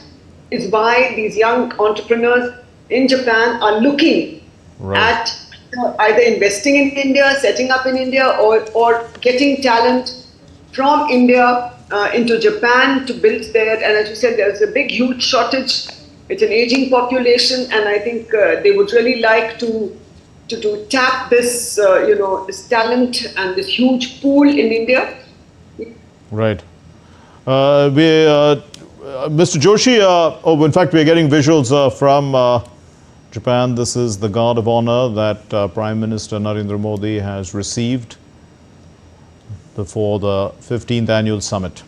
S14: is why these young entrepreneurs in Japan are looking at either investing in India, setting up in India, or getting talent from India into Japan to build there. And as you said, there's a big, huge shortage. It's an aging population, and I think they would really like to tap this, this talent and this huge pool in India.
S1: Right. Mr. Joshi, in fact, we're getting visuals from Japan. This is the Guard of Honor that Prime Minister Narendra Modi has received before the 15th annual summit.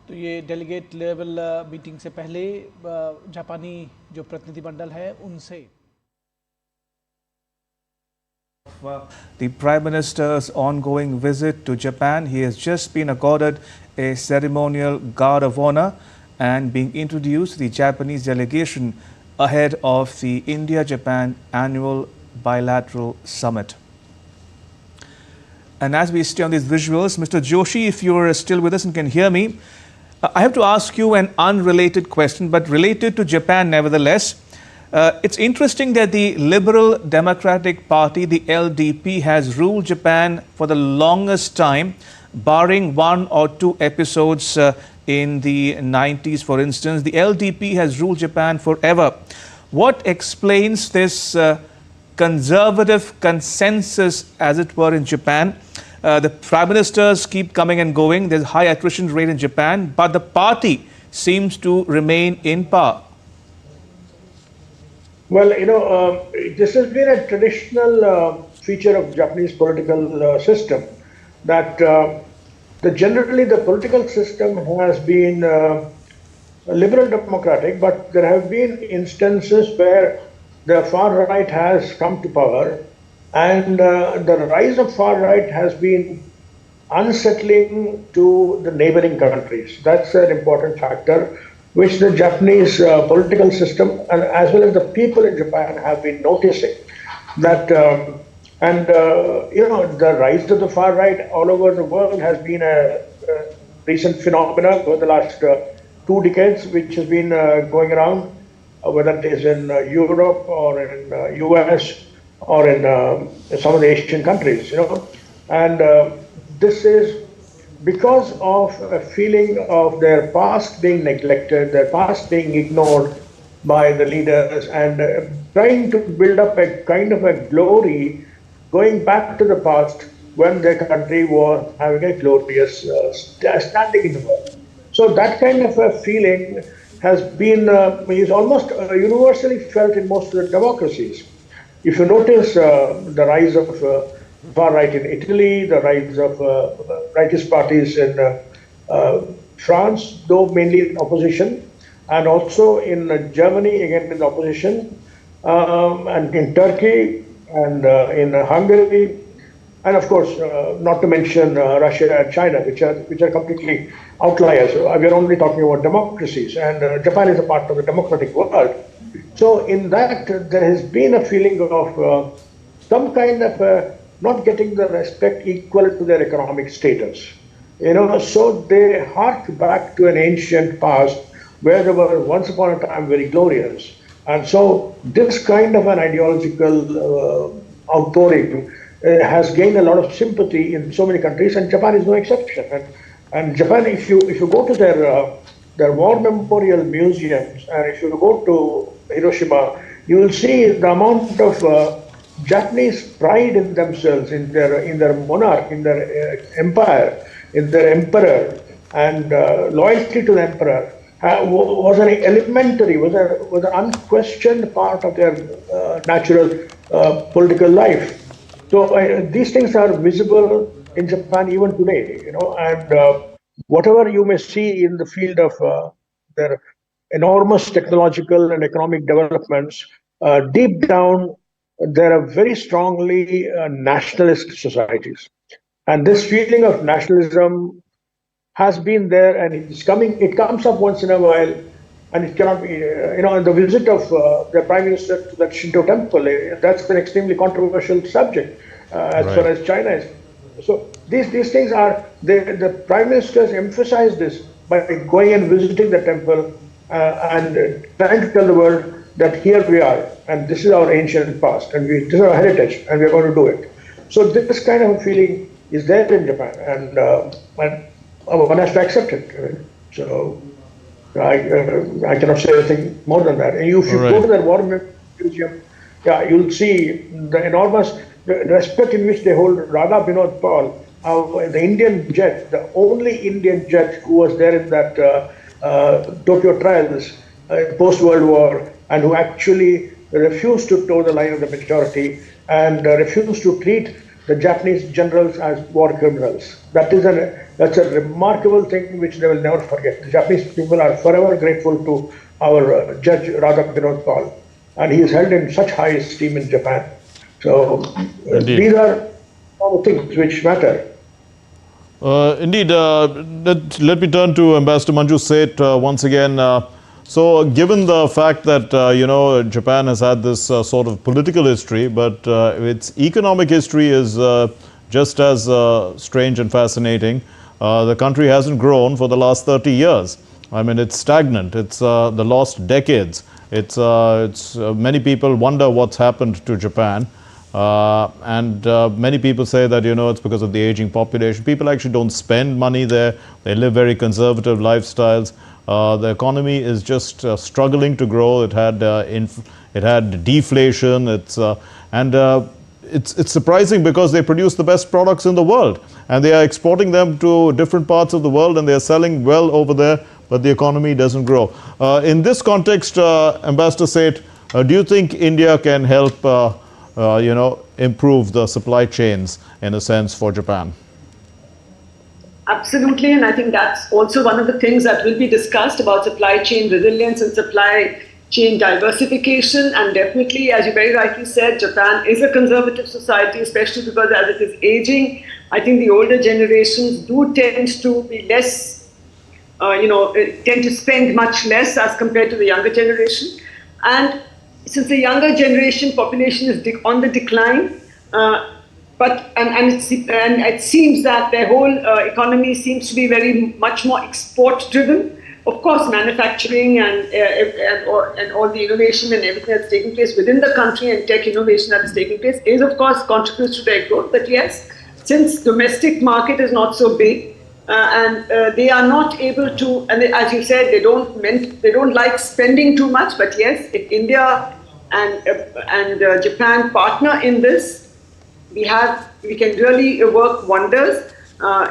S18: तो ये delegate level meeting से पहले जापानी जो प्रतिनिधिमंडल है उनसे
S2: the Prime Minister's ongoing visit to Japan. He has just been accorded a ceremonial guard of honor and being introduced to the Japanese delegation ahead of the India-Japan annual bilateral summit. And as we stay on these visuals, Mr. Joshi, if you're still with us and can hear me, I have to ask you an unrelated question, but related to Japan nevertheless. It's interesting that the Liberal Democratic Party, the LDP, has ruled Japan for the longest time, barring one or two episodes in the 90s, for instance. The LDP has ruled Japan forever. What explains this conservative consensus, as it were, in Japan? The prime ministers keep coming and going. There's a high attrition rate in Japan, but the party seems to remain in power.
S13: Well, this has been a traditional feature of Japanese political system, that generally the political system has been liberal democratic, but there have been instances where the far right has come to power, and the rise of far right has been unsettling to the neighboring countries. That's an important factor, which the Japanese political system and as well as the people in Japan have been noticing. That the rise of the far right all over the world has been a recent phenomenon over the last 2 decades, which has been going around, whether it is in Europe or in US or in some of the Asian countries. And this is because of a feeling of their past being neglected, their past being ignored by the leaders, and trying to build up a kind of a glory going back to the past when their country was having a glorious standing in the world. So that kind of a feeling has been, is almost universally felt in most of the democracies. If you notice the rise of far right in Italy, the rise of rightist parties in France, though mainly in opposition, and also in Germany, again in opposition, and in Turkey, and in Hungary, and of course, not to mention Russia and China, which are completely outliers. We are only talking about democracies, and Japan is a part of the democratic world. So in that, there has been a feeling of some kind of not getting the respect equal to their economic status. So they hark back to an ancient past where they were once upon a time very glorious. And so this kind of an ideological outpouring has gained a lot of sympathy in so many countries, and Japan is no exception. And Japan, if you go to their war memorial museums, and if you go to Hiroshima, you will see the amount of Japanese pride in themselves, in their monarch, in their empire, in their emperor, and loyalty to the emperor was an elementary, was an unquestioned part of their natural political life. So these things are visible in Japan even today, and whatever you may see in the field of their enormous technological and economic developments, deep down, there are very strongly nationalist societies. And this feeling of nationalism has been there, and it comes up once in a while, and it cannot be, the visit of the Prime Minister to that Shinto temple, that's an extremely controversial subject as far as China is. So these things are, the Prime Ministers emphasize this by going and visiting the temple and trying to tell the world that here we are, and this is our ancient past, and this is our heritage, and we're going to do it. So this kind of a feeling is there in Japan, and one has to accept it. So I cannot say anything more than that. And if you go to the War Museum, you'll see the enormous respect in which they hold Radha Binod Paul, the Indian judge, the only Indian judge who was there in that Tokyo trials post-World War, and who actually refused to toe the line of the majority and refused to treat the Japanese generals as war criminals. That's a remarkable thing which they will never forget. The Japanese people are forever grateful to our Judge Radha Pal, and he is held in such high esteem in Japan. So these are all the things which matter.
S1: Indeed. Let me turn to Ambassador Manju Seth once again. So, given the fact that, Japan has had this sort of political history, but its economic history is just as strange and fascinating. The country hasn't grown for the last 30 years. I mean, it's stagnant. It's the lost decades. It's many people wonder what's happened to Japan. And many people say that, it's because of the aging population. People actually don't spend money there. They live very conservative lifestyles. The economy is just struggling to grow. It had deflation. It's surprising because they produce the best products in the world, and they are exporting them to different parts of the world, and they are selling well over there, but the economy doesn't grow. In this context, Ambassador Seth, do you think India can help, improve the supply chains in a sense for Japan?
S14: Absolutely, and I think that's also one of the things that will be discussed about supply chain resilience and supply chain diversification. And definitely, as you very rightly said, Japan is a conservative society, especially because as it is aging, I think the older generations do tend to be less, tend to spend much less as compared to the younger generation. And since the younger generation population is on the decline, it seems that their whole economy seems to be very much more export driven. Of course, manufacturing and all the innovation and everything that's taking place within the country and tech innovation that is taking place is, of course, contributes to their growth. But yes, since domestic market is not so big and they are not able to, and as you said, they don't like spending too much. But yes, if India and Japan partner in this, we can really work wonders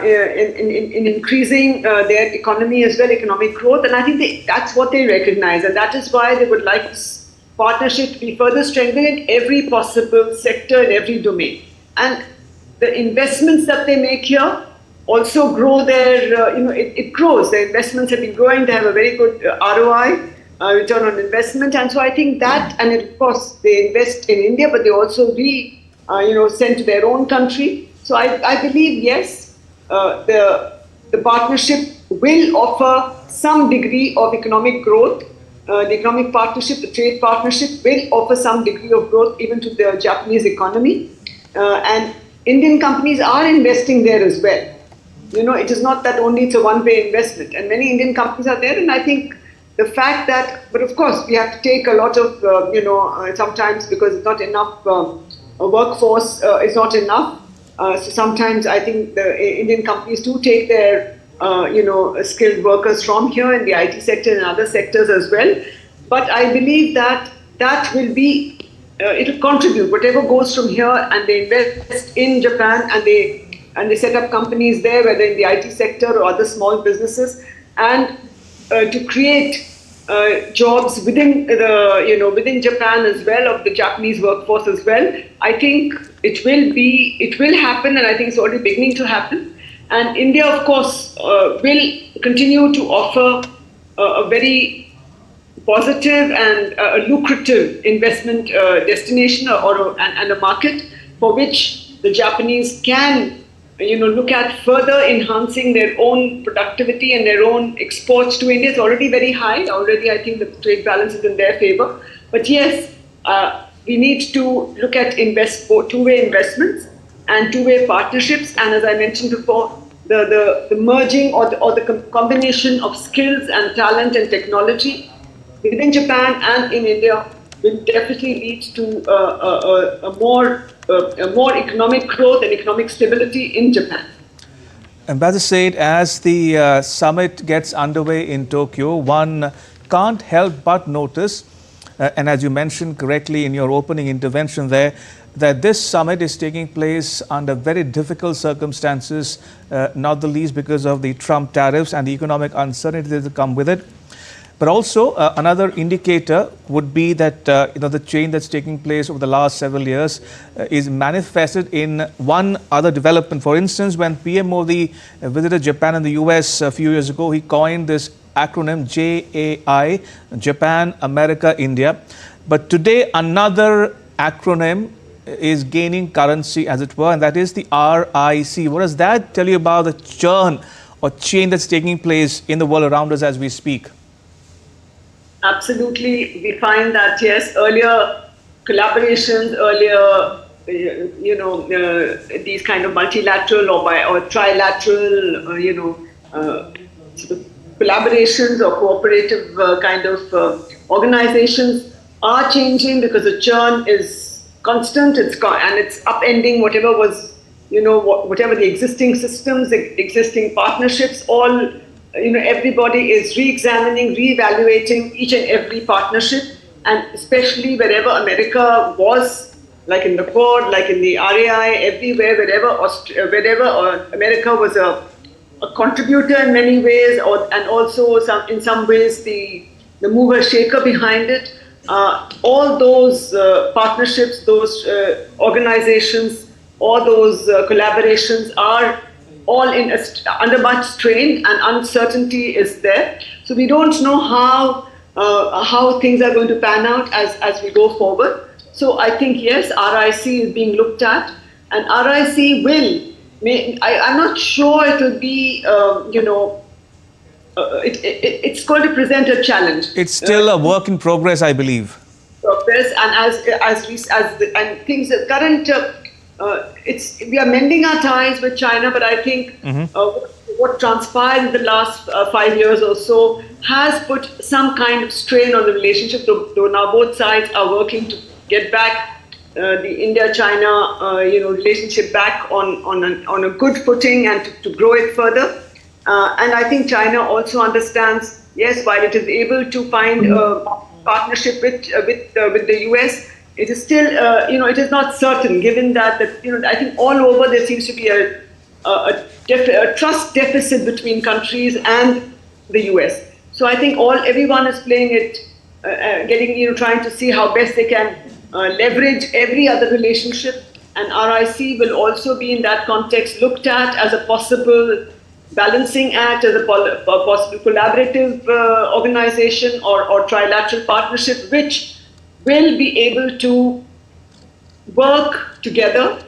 S14: in increasing their economy as well, economic growth. And I think that's what they recognize. And that is why they would like this partnership to be further strengthened in every possible sector, in every domain. And the investments that they make here also grow their, it grows. Their investments have been growing. They have a very good ROI, return on investment. And so I think that, and of course, they invest in India, but they also send to their own country. So I believe, yes, the partnership will offer some degree of economic growth. The economic partnership, the trade partnership will offer some degree of growth even to the Japanese economy. And Indian companies are investing there as well. It is not that only it's a one-way investment. And many Indian companies are there. And I think the fact that, but of course, we have to take a lot of, sometimes because it's not enough, a workforce is not enough. So sometimes I think the Indian companies do take their, skilled workers from here in the IT sector and other sectors as well. But I believe that will be, it will contribute, whatever goes from here, and they invest in Japan and they set up companies there, whether in the IT sector or other small businesses, and to create jobs within within Japan as well, of the Japanese workforce as well. I think it will happen, and I think it's already beginning to happen. And India, of course, will continue to offer a very positive and a lucrative investment destination and a market for which the Japanese can look at further enhancing their own productivity and their own exports to India. It's already very high. Already, I think the trade balance is in their favor. But yes, we need to look at two-way investments and two-way partnerships. And as I mentioned before, the merging or the combination of skills and talent and technology within Japan and in India will definitely lead to a more economic growth and economic stability in Japan.
S2: Ambassador Seth, as the summit gets underway in Tokyo, one can't help but notice, and as you mentioned correctly in your opening intervention there, that this summit is taking place under very difficult circumstances, not the least because of the Trump tariffs and the economic uncertainty that come with it. But also another indicator would be that the change that's taking place over the last several years is manifested in one other development. For instance, when PM Modi visited Japan and the US a few years ago, he coined this acronym JAI, Japan, America, India. But today another acronym is gaining currency, as it were, and that is the RIC. What does that tell you about the churn or change that's taking place in the world around us as we speak?
S14: Absolutely. We find that, yes, earlier collaborations, these kind of multilateral or trilateral, sort of collaborations or cooperative kind of organizations are changing because the churn is constant. It's upending whatever was, whatever the existing systems, the existing partnerships, all. Everybody is re-examining, re-evaluating each and every partnership, and especially wherever America was, like in the Quad, like in the RAI, everywhere, wherever America was a contributor in many ways, and also in some ways the mover shaker behind it. All those partnerships, those organizations, all those collaborations are all under much strain, and uncertainty is there. So we don't know how things are going to pan out as we go forward. So I think, yes, RIC is being looked at, and RIC I'm not sure it will be, it's going to present a challenge.
S2: It's still a work in progress, I believe.
S14: Progress, and things, current. We are mending our ties with China, but I think what transpired in the last 5 years or so has put some kind of strain on the relationship. Though now both sides are working to get back the India-China relationship back on a good footing and to grow it further. And I think China also understands, yes, while it is able to find a partnership with the US, it is still, it is not certain, given that, I think all over there seems to be a trust deficit between countries and the US. So I think everyone is playing it, trying to see how best they can leverage every other relationship, and RIC will also be in that context looked at as a possible balancing act, as a possible collaborative organization or trilateral partnership, which will be able to work together,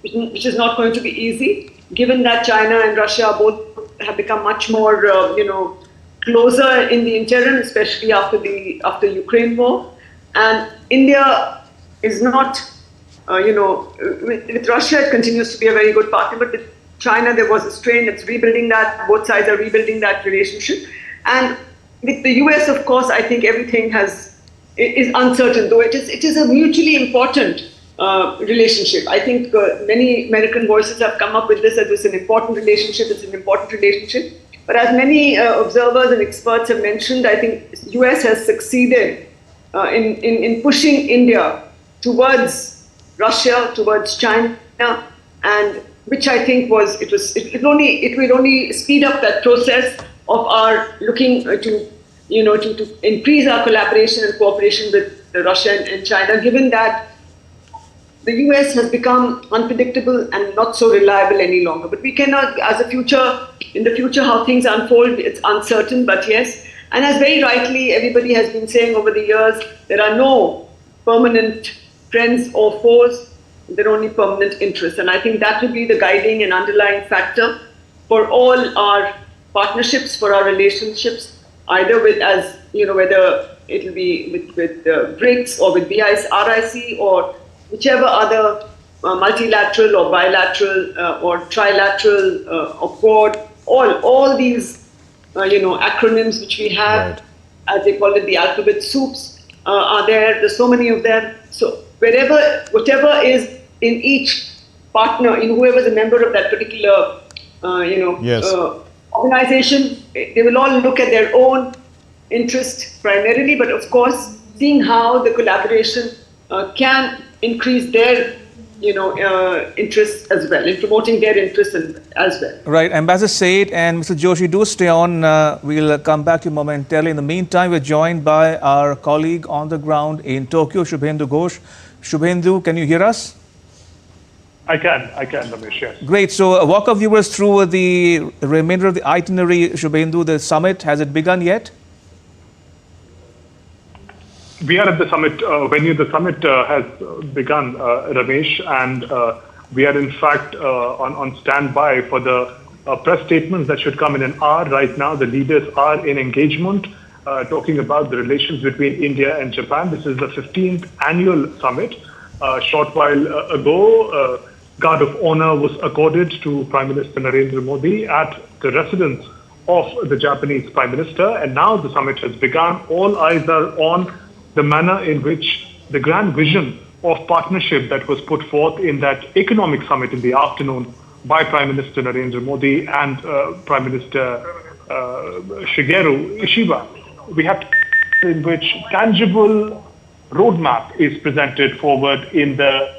S14: which is not going to be easy, given that China and Russia both have become much more, closer in the interim, especially after Ukraine war. And India is not, with Russia it continues to be a very good partner, but with China there was a strain. It's rebuilding that. Both sides are rebuilding that relationship. And with the US, of course, I think everything is uncertain, though it is a mutually important relationship. I think many American voices have come up with this as it's an important relationship. It's an important relationship. But as many observers and experts have mentioned, I think US has succeeded in pushing India towards Russia, towards China, and which I think it will only speed up that process of our looking to increase our collaboration and cooperation with Russia and China, given that the US has become unpredictable and not so reliable any longer. But we cannot, in the future, how things unfold, it's uncertain, but yes. And as very rightly everybody has been saying over the years, there are no permanent friends or foes, there are only permanent interests. And I think that will be the guiding and underlying factor for all our partnerships, for our relationships, either with, whether it will be with BRICS or with RIC or whichever other multilateral or bilateral or trilateral or Quad, all these acronyms which we have, as they call it, the alphabet soups, are there. There's so many of them. So whatever is in each partner, in whoever is a member of that particular organization, they will all look at their own interest primarily, but of course seeing how the collaboration can increase their interests as well, in promoting their interests as well.
S2: Right. Ambassador Said and Mr. Joshi, do stay on. We'll come back to you momentarily. In the meantime, we're joined by our colleague on the ground in Tokyo, Shubhendu Ghosh. Shubhendu, can you hear us?
S19: I can, Ramesh, yes.
S2: Great. So walk our viewers through the remainder of the itinerary, Shubhendu. The summit, has it begun yet?
S19: We are at the summit venue. The summit has begun, Ramesh, and we are in fact on standby for the press statements that should come in an hour. Right now, the leaders are in engagement, talking about the relations between India and Japan. This is the 15th annual summit. A short while ago, Guard of Honor was accorded to Prime Minister Narendra Modi at the residence of the Japanese Prime Minister, and now the summit has begun. All eyes are on the manner in which the grand vision of partnership that was put forth in that economic summit in the afternoon by Prime Minister Narendra Modi and Prime Minister Shigeru Ishiba. We have in which tangible roadmap is presented forward in the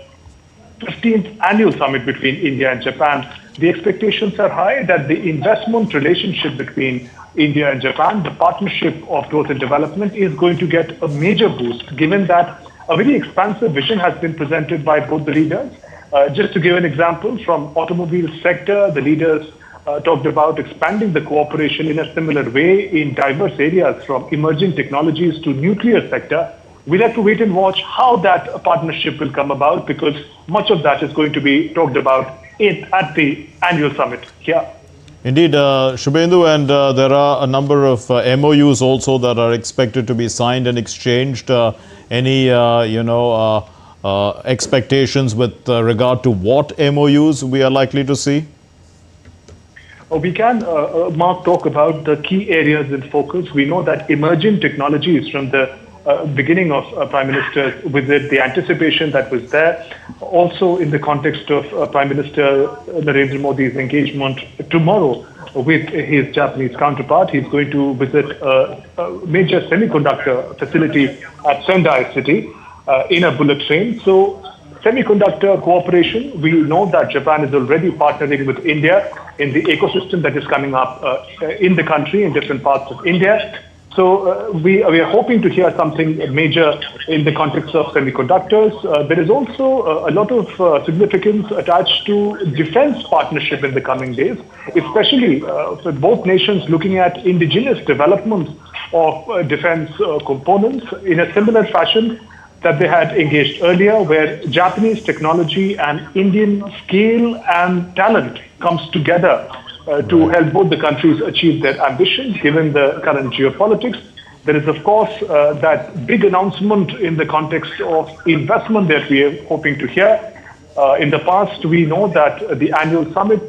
S19: 15th annual summit between India and Japan. The expectations are high that the investment relationship between India and Japan, the partnership of growth and development, is going to get a major boost, given that a very expansive vision has been presented by both the leaders. Just to give an example, from automobile sector, the leaders talked about expanding the cooperation in a similar way in diverse areas, from emerging technologies to nuclear sector. We'll have to wait and watch how that partnership will come about, because much of that is going to be talked about at the annual summit here.
S1: Indeed, Shubhendu, and there are a number of MOUs also that are expected to be signed and exchanged. Any, expectations with regard to what MOUs we are likely to see?
S19: We can, Mark, talk about the key areas in focus. We know that emerging technologies from the beginning of Prime Minister's visit, the anticipation that was there, also in the context of Prime Minister Narendra Modi's engagement tomorrow with his Japanese counterpart. He's going to visit a major semiconductor facility at Sendai City in a bullet train. So semiconductor cooperation, we know that Japan is already partnering with India in the ecosystem that is coming up in the country, in different parts of India. So we are hoping to hear something major in the context of semiconductors. There is also a lot of significance attached to defense partnership in the coming days, especially for both nations looking at indigenous development of defense components in a similar fashion that they had engaged earlier, where Japanese technology and Indian scale and talent comes together to help both the countries achieve their ambitions, given the current geopolitics. There is, of course, that big announcement in the context of investment that we are hoping to hear. In the past, we know that the annual summit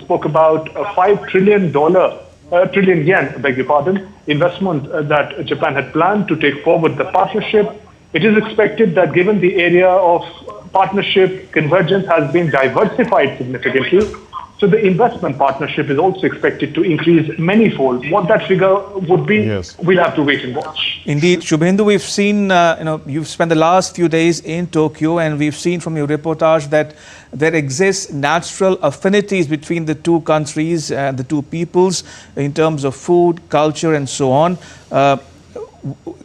S19: spoke about a $5 trillion yen, beg your pardon, investment that Japan had planned to take forward the partnership. It is expected that given the area of partnership, convergence has been diversified significantly. So the investment partnership is also expected to increase manyfold. What that figure would be, we'll have to wait and watch.
S2: Indeed, Shubhendu, we've seen, you've spent the last few days in Tokyo, and we've seen from your reportage that there exists natural affinities between the two countries, the two peoples, in terms of food, culture, and so on.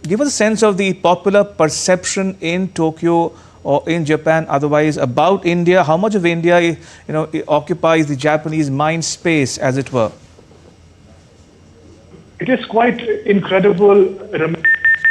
S2: Give us a sense of the popular perception in Tokyo or in Japan, otherwise, about India. How much of India, occupies the Japanese mind space, as it were?
S19: It is quite incredible, if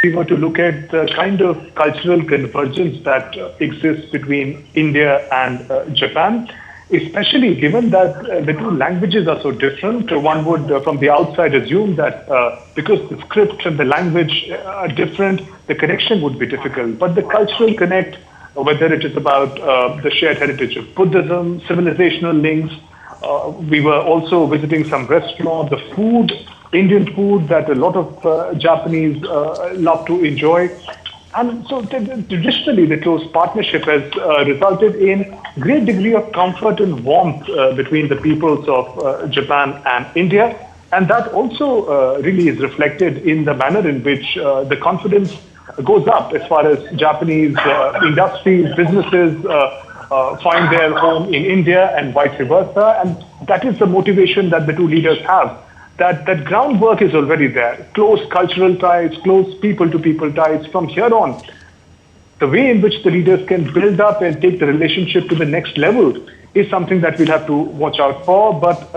S19: we were to look at the kind of cultural convergence that exists between India and Japan, especially given that the two languages are so different. One would, from the outside, assume that because the script and the language are different, the connection would be difficult. But the cultural connect, whether it is about the shared heritage of Buddhism, civilizational links. We were also visiting some restaurants, the food, Indian food that a lot of Japanese love to enjoy. And so traditionally, the close partnership has resulted in great degree of comfort and warmth between the peoples of Japan and India. And that also really is reflected in the manner in which the confidence goes up as far as Japanese industries, businesses find their home in India and vice versa. And that is the motivation that the two leaders have. That groundwork is already there. Close cultural ties, close people-to-people ties. From here on, the way in which the leaders can build up and take the relationship to the next level is something that we'll have to watch out for. But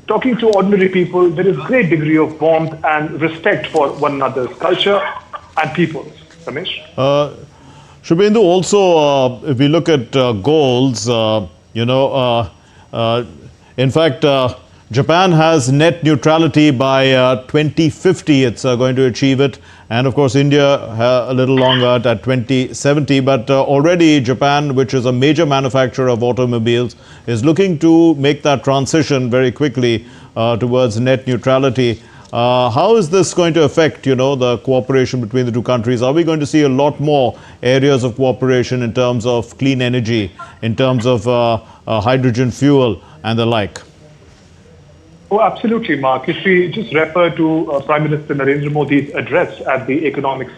S19: talking to ordinary people, there is great degree of warmth and respect for one another's culture and peoples. Ramesh?
S1: Shubhendu, also, if we look at goals, in fact, Japan has net neutrality by 2050. It's going to achieve it. And of course, India a little longer at 2070. But already Japan, which is a major manufacturer of automobiles, is looking to make that transition very quickly towards net neutrality. How is this going to affect, the cooperation between the two countries? Are we going to see a lot more areas of cooperation in terms of clean energy, in terms of hydrogen fuel and the like?
S19: Oh, absolutely, Mark. If we just refer to Prime Minister Narendra Modi's address at the Economics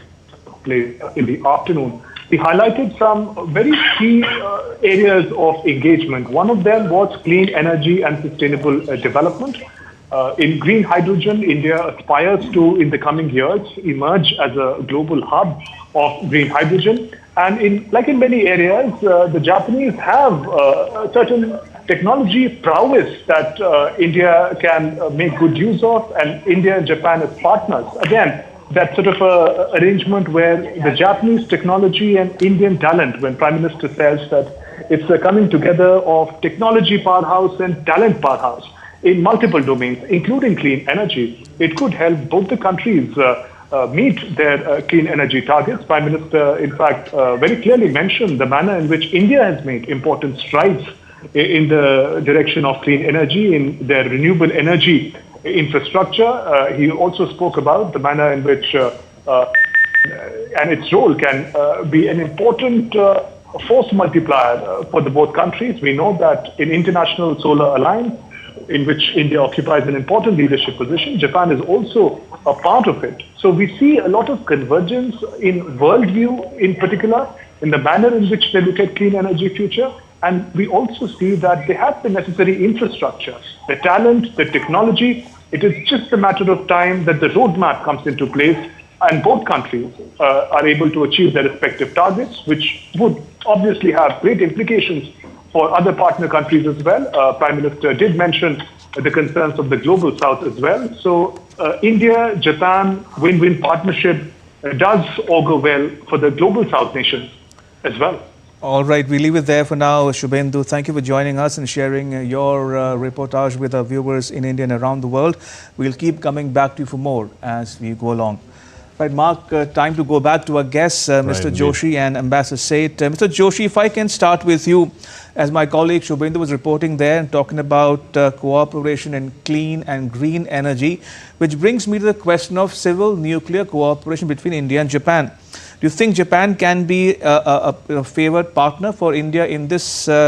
S19: Place in the afternoon, he highlighted some very key areas of engagement. One of them was clean energy and sustainable development. In green hydrogen, India aspires to, in the coming years, emerge as a global hub of green hydrogen. And like in many areas, the Japanese have certain technology prowess that India can make good use of, and India and Japan as partners. Again, that sort of arrangement where the Japanese technology and Indian talent, when Prime Minister says that it's a coming together of technology powerhouse and talent powerhouse in multiple domains, including clean energy, it could help both the countries meet their clean energy targets. Prime Minister, in fact, very clearly mentioned the manner in which India has made important strides in the direction of clean energy, in their renewable energy infrastructure. He also spoke about the manner in which and its role can be an important force multiplier for the both countries. We know that in International Solar Alliance, in which India occupies an important leadership position, Japan is also a part of it. So we see a lot of convergence in worldview, in particular, in the manner in which they look at clean energy future. And we also see that they have the necessary infrastructure, the talent, the technology. It is just a matter of time that the roadmap comes into place and both countries are able to achieve their respective targets, which would obviously have great implications for other partner countries as well. Prime Minister did mention the concerns of the global south as well. So India-Japan win-win partnership does augur well for the global south nations as well.
S2: All right, we leave it there for now. Shubhendu, thank you for joining us and sharing your reportage with our viewers in India and around the world. We'll keep coming back to you for more as we go along. Right, Mark, time to go back to our guests, Mr. Joshi and Ambassador Seth. Mr. Joshi, if I can start with you, as my colleague Shubhendu was reporting there and talking about cooperation in clean and green energy, which brings me to the question of civil nuclear cooperation between India and Japan. Do you think Japan can be a favored partner for India in this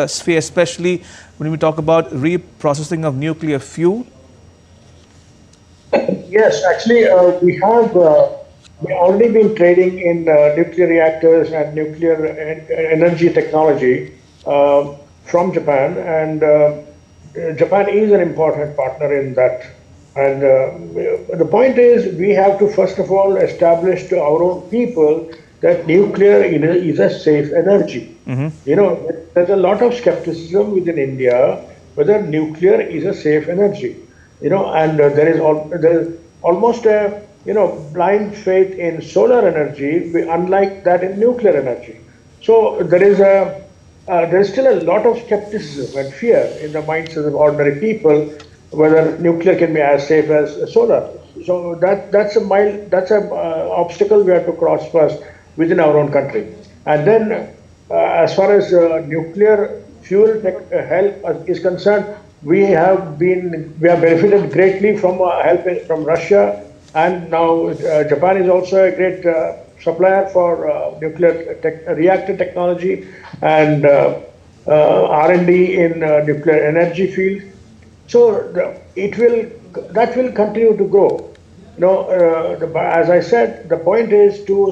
S2: sphere, especially when we talk about reprocessing of nuclear fuel?
S13: Yes, actually, we have already been trading in nuclear reactors and nuclear energy technology from Japan, and Japan is an important partner in that. And the point is, we have to first of all establish to our own people that nuclear is a safe energy. You know, there's a lot of skepticism within India whether nuclear is a safe energy. You know, and there is almost a blind faith in solar energy, unlike that in nuclear energy. So there is still a lot of skepticism and fear in the minds of ordinary people whether nuclear can be as safe as solar. So that's an obstacle we have to cross first within our own country. And then as far as nuclear fuel help is concerned, we have benefited greatly from help from Russia, and now Japan is also a great supplier for nuclear reactor technology and R&D in nuclear energy field. So that will continue to grow. You know, as I said, the point is to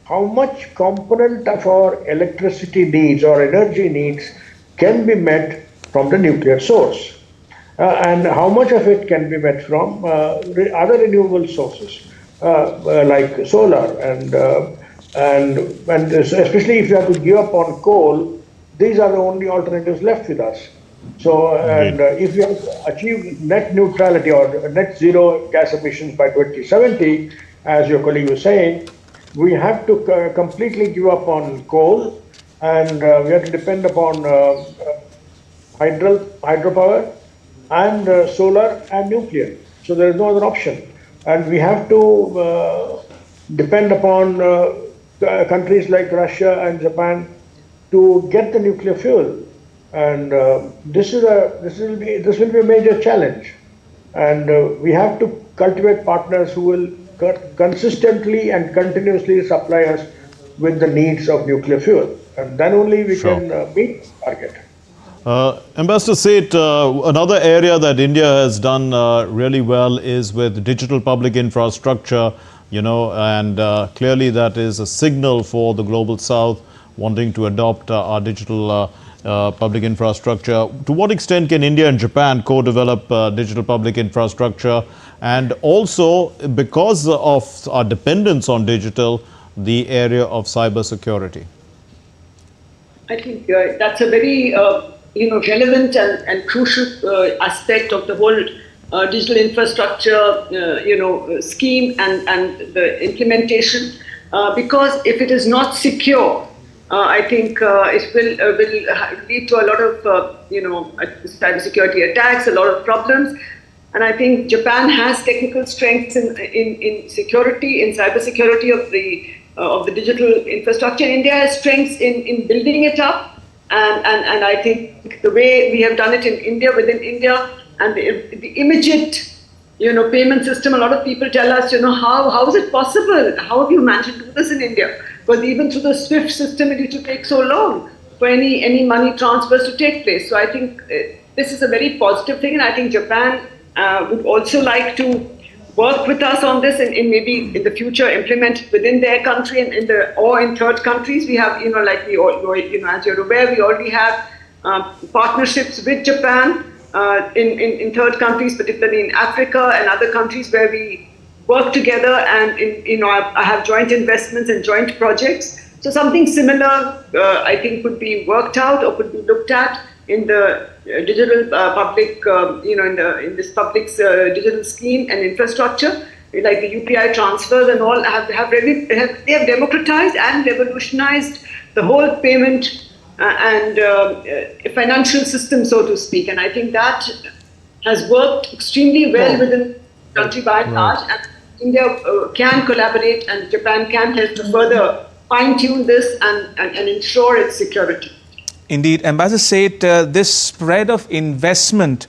S13: how much component of our electricity needs or energy needs can be met from the nuclear source, and how much of it can be met from other renewable sources like solar and especially if you have to give up on coal, these are the only alternatives left with us. So, and if we have to achieve net neutrality or net zero gas emissions by 2070, as your colleague was saying, we have to completely give up on coal, and we have to depend upon hydropower and solar and nuclear. So there is no other option, and we have to depend upon countries like Russia and Japan to get the nuclear fuel. And this will be a major challenge, and we have to cultivate partners who will consistently and continuously supply us with the needs of nuclear fuel, and then only we can meet the target.
S1: Ambassador Seth, another area that India has done really well is with digital public infrastructure, and clearly that is a signal for the global south wanting to adopt our digital public infrastructure. To what extent can India and Japan co-develop digital public infrastructure, and also because of our dependence on digital, the area of cyber security?
S14: I think that's a very relevant and crucial aspect of the whole digital infrastructure scheme and the implementation, because if it is not secure, I think it will lead to a lot of cybersecurity attacks, a lot of problems. And I think Japan has technical strengths in security, in cybersecurity of the digital infrastructure. India has strengths in building it up, and I think the way we have done it in India, within India, and the immediate payment system. A lot of people tell us, how is it possible? How have you managed to do this in India? But even through the SWIFT system, it used to take so long for any money transfers to take place. So I think this is a very positive thing, and I think Japan would also like to work with us on this, and maybe in the future implement it within their country and or in third countries. We have, as you're aware, we already have partnerships with Japan in third countries, particularly in Africa and other countries where we work together, and I have joint investments and joint projects. So something similar, I think, could be worked out or could be looked at in the digital public, in this public digital scheme and infrastructure, like the UPI transfers and all, they have democratized and revolutionized the whole payment and financial system, so to speak. And I think that has worked extremely well within the country by and large. And India can collaborate, and Japan can help to further fine-tune this and ensure its security.
S2: Indeed. Ambassador Seth, this spread of investment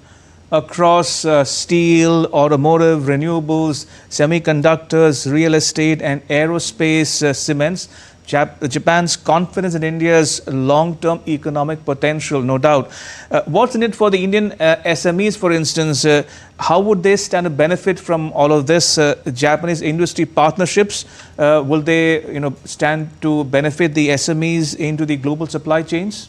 S2: across steel, automotive, renewables, semiconductors, real estate and aerospace cements Japan's confidence in India's long-term economic potential, no doubt. What's in it for the Indian SMEs, for instance? How would they stand to benefit from all of this? Japanese industry partnerships, will they stand to benefit the SMEs into the global supply chains?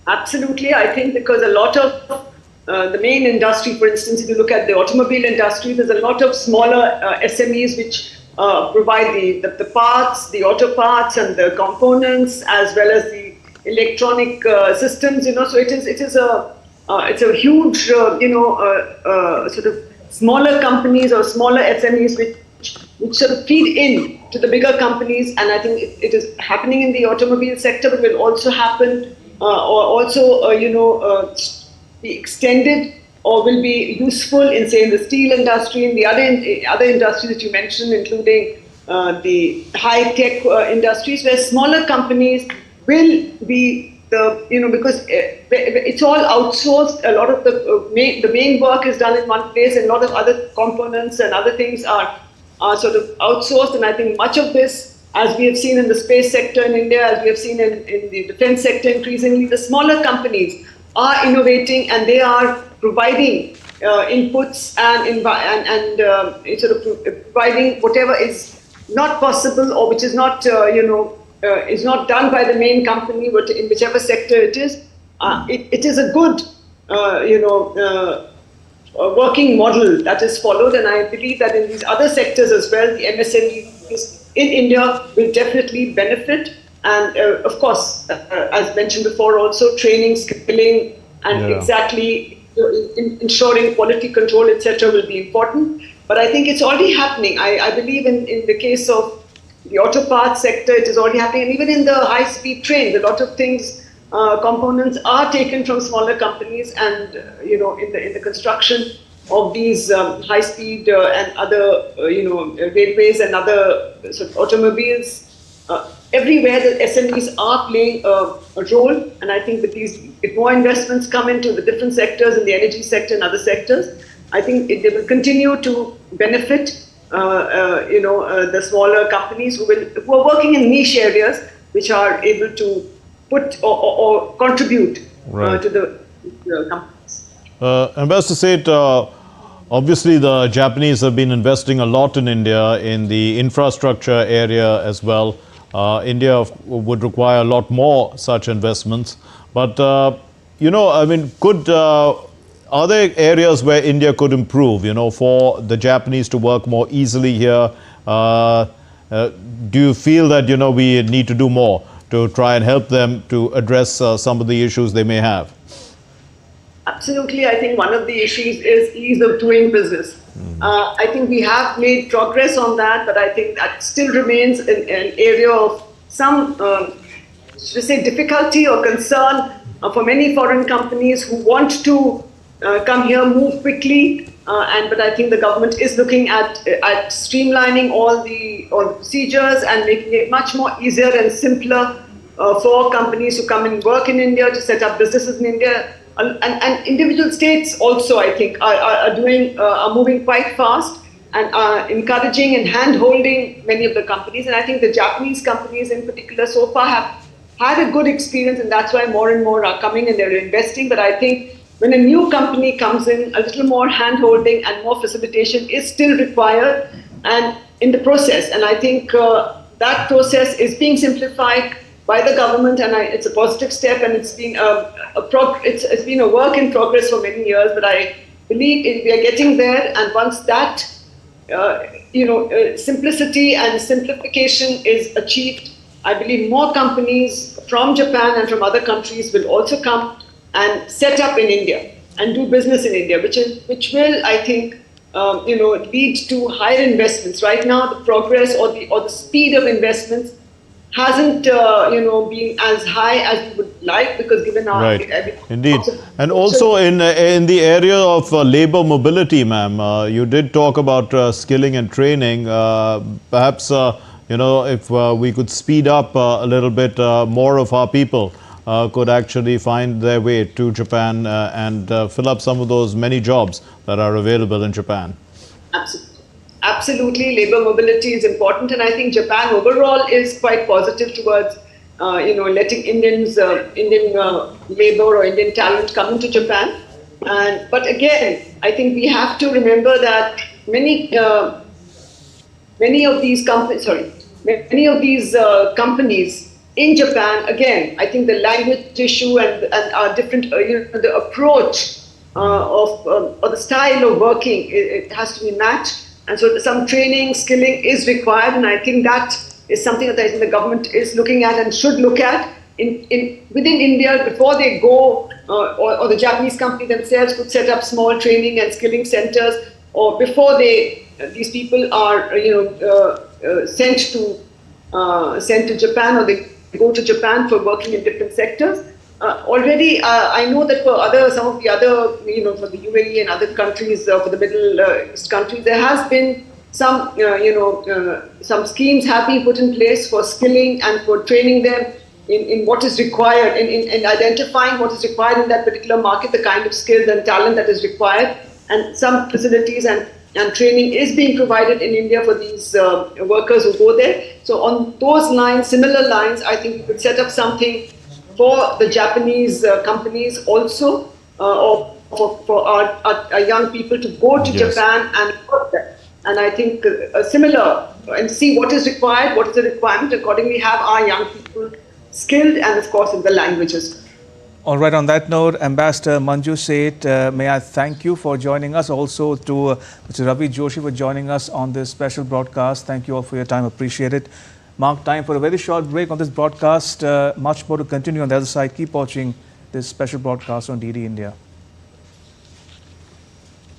S14: Absolutely. I think because a lot of the main industry, for instance, if you look at the automobile industry, there's a lot of smaller SMEs which provide the parts, the auto parts and the components, as well as the electronic systems. So it is a huge sort of smaller companies or smaller SMEs which sort of feed in to the bigger companies, and I think it is happening in the automobile sector, but will also happen be extended or will be useful in, say, in the steel industry, in the other industries that you mentioned, including the high-tech industries, where smaller companies will be because it's all outsourced. A lot of the main work is done in one place, and a lot of other components and other things are sort of outsourced. And I think much of this, as we have seen in the space sector in India, as we have seen in the defense sector increasingly, the smaller companies are innovating and they are providing inputs and sort of providing whatever is not possible or which is not, is not done by the main company, but in whichever sector it is, it is a good, working model that is followed. And I believe that in these other sectors as well, the MSMEs in India will definitely benefit. And of course, as mentioned before, also training, skilling, and exactly ensuring quality control, etc., will be important. But I think it's already happening. I believe in the case of the auto parts sector, it is already happening. And even in the high-speed trains, a lot of things, components are taken from smaller companies, and in the construction of these high-speed and other railways and other sort of automobiles. Everywhere the SMEs are playing a role, and I think that if more investments come into the different sectors, in the energy sector and other sectors, I think they will continue to benefit the smaller companies who are working in niche areas, which are able to put or contribute to the companies.
S1: Ambassador Seth, obviously the Japanese have been investing a lot in India in the infrastructure area as well. India would require a lot more such investments. But, I mean, are there areas where India could improve, for the Japanese to work more easily here? Do you feel that, we need to do more to try and help them to address some of the issues they may have?
S14: Absolutely. I think one of the issues is ease of doing business. I think we have made progress on that, but I think that still remains an area of some, difficulty or concern for many foreign companies who want to come here, move quickly. But I think the government is looking at streamlining all the procedures and making it much more easier and simpler for companies who come and work in India, to set up businesses in India. And individual states also, I think, are moving quite fast and are encouraging and hand-holding many of the companies. And I think the Japanese companies in particular so far have had a good experience, and that's why more and more are coming and they're investing. But I think when a new company comes in, a little more hand-holding and more facilitation is still required and in the process. And I think that process is being simplified by the government, and it's a positive step, and it's been it's been a work in progress for many years. But I believe we are getting there, and once that simplicity and simplification is achieved, I believe more companies from Japan and from other countries will also come and set up in India and do business in India, which will, I think, lead to higher investments. Right now, the progress or the speed of investments hasn't been as high as we would like, because given our
S1: Indeed. And also in the area of labor mobility, ma'am, you did talk about skilling and training. Perhaps if we could speed up a little bit, more of our people could actually find their way to Japan and fill up some of those many jobs that are available in Japan.
S14: Absolutely, labor mobility is important, and I think Japan overall is quite positive towards, letting Indian labor or Indian talent come into Japan. But again, I think we have to remember that many of these companies in Japan, again, I think the language issue and our different, the approach or the style of working, it has to be matched. And so some training, skilling is required, and I think that is something that I think the government is looking at and should look at within India before they go, or the Japanese company themselves could set up small training and skilling centers, or before these people are sent to Japan, or they go to Japan for working in different sectors. Already, I know that for some of the other, for the UAE and other countries, for the Middle East countries, there has been some, some schemes have been put in place for skilling and for training them in what is required, in identifying what is required in that particular market, the kind of skills and talent that is required. And some facilities and training is being provided in India for these workers who go there. So on those lines, similar lines, I think we could set up something for the Japanese companies also, or for our young people to go to Japan and work there. And I think a similar and see what is required, what is the requirement. Accordingly, have our young people skilled and, of course, in the languages.
S2: All right, on that note, Ambassador Manju Seth, may I thank you for joining us. Also to Mr. Ravi Joshi for joining us on this special broadcast. Thank you all for your time. Appreciate it. Mark time for a very short break on this broadcast. Much more to continue on the other side. Keep watching this special broadcast on DD India.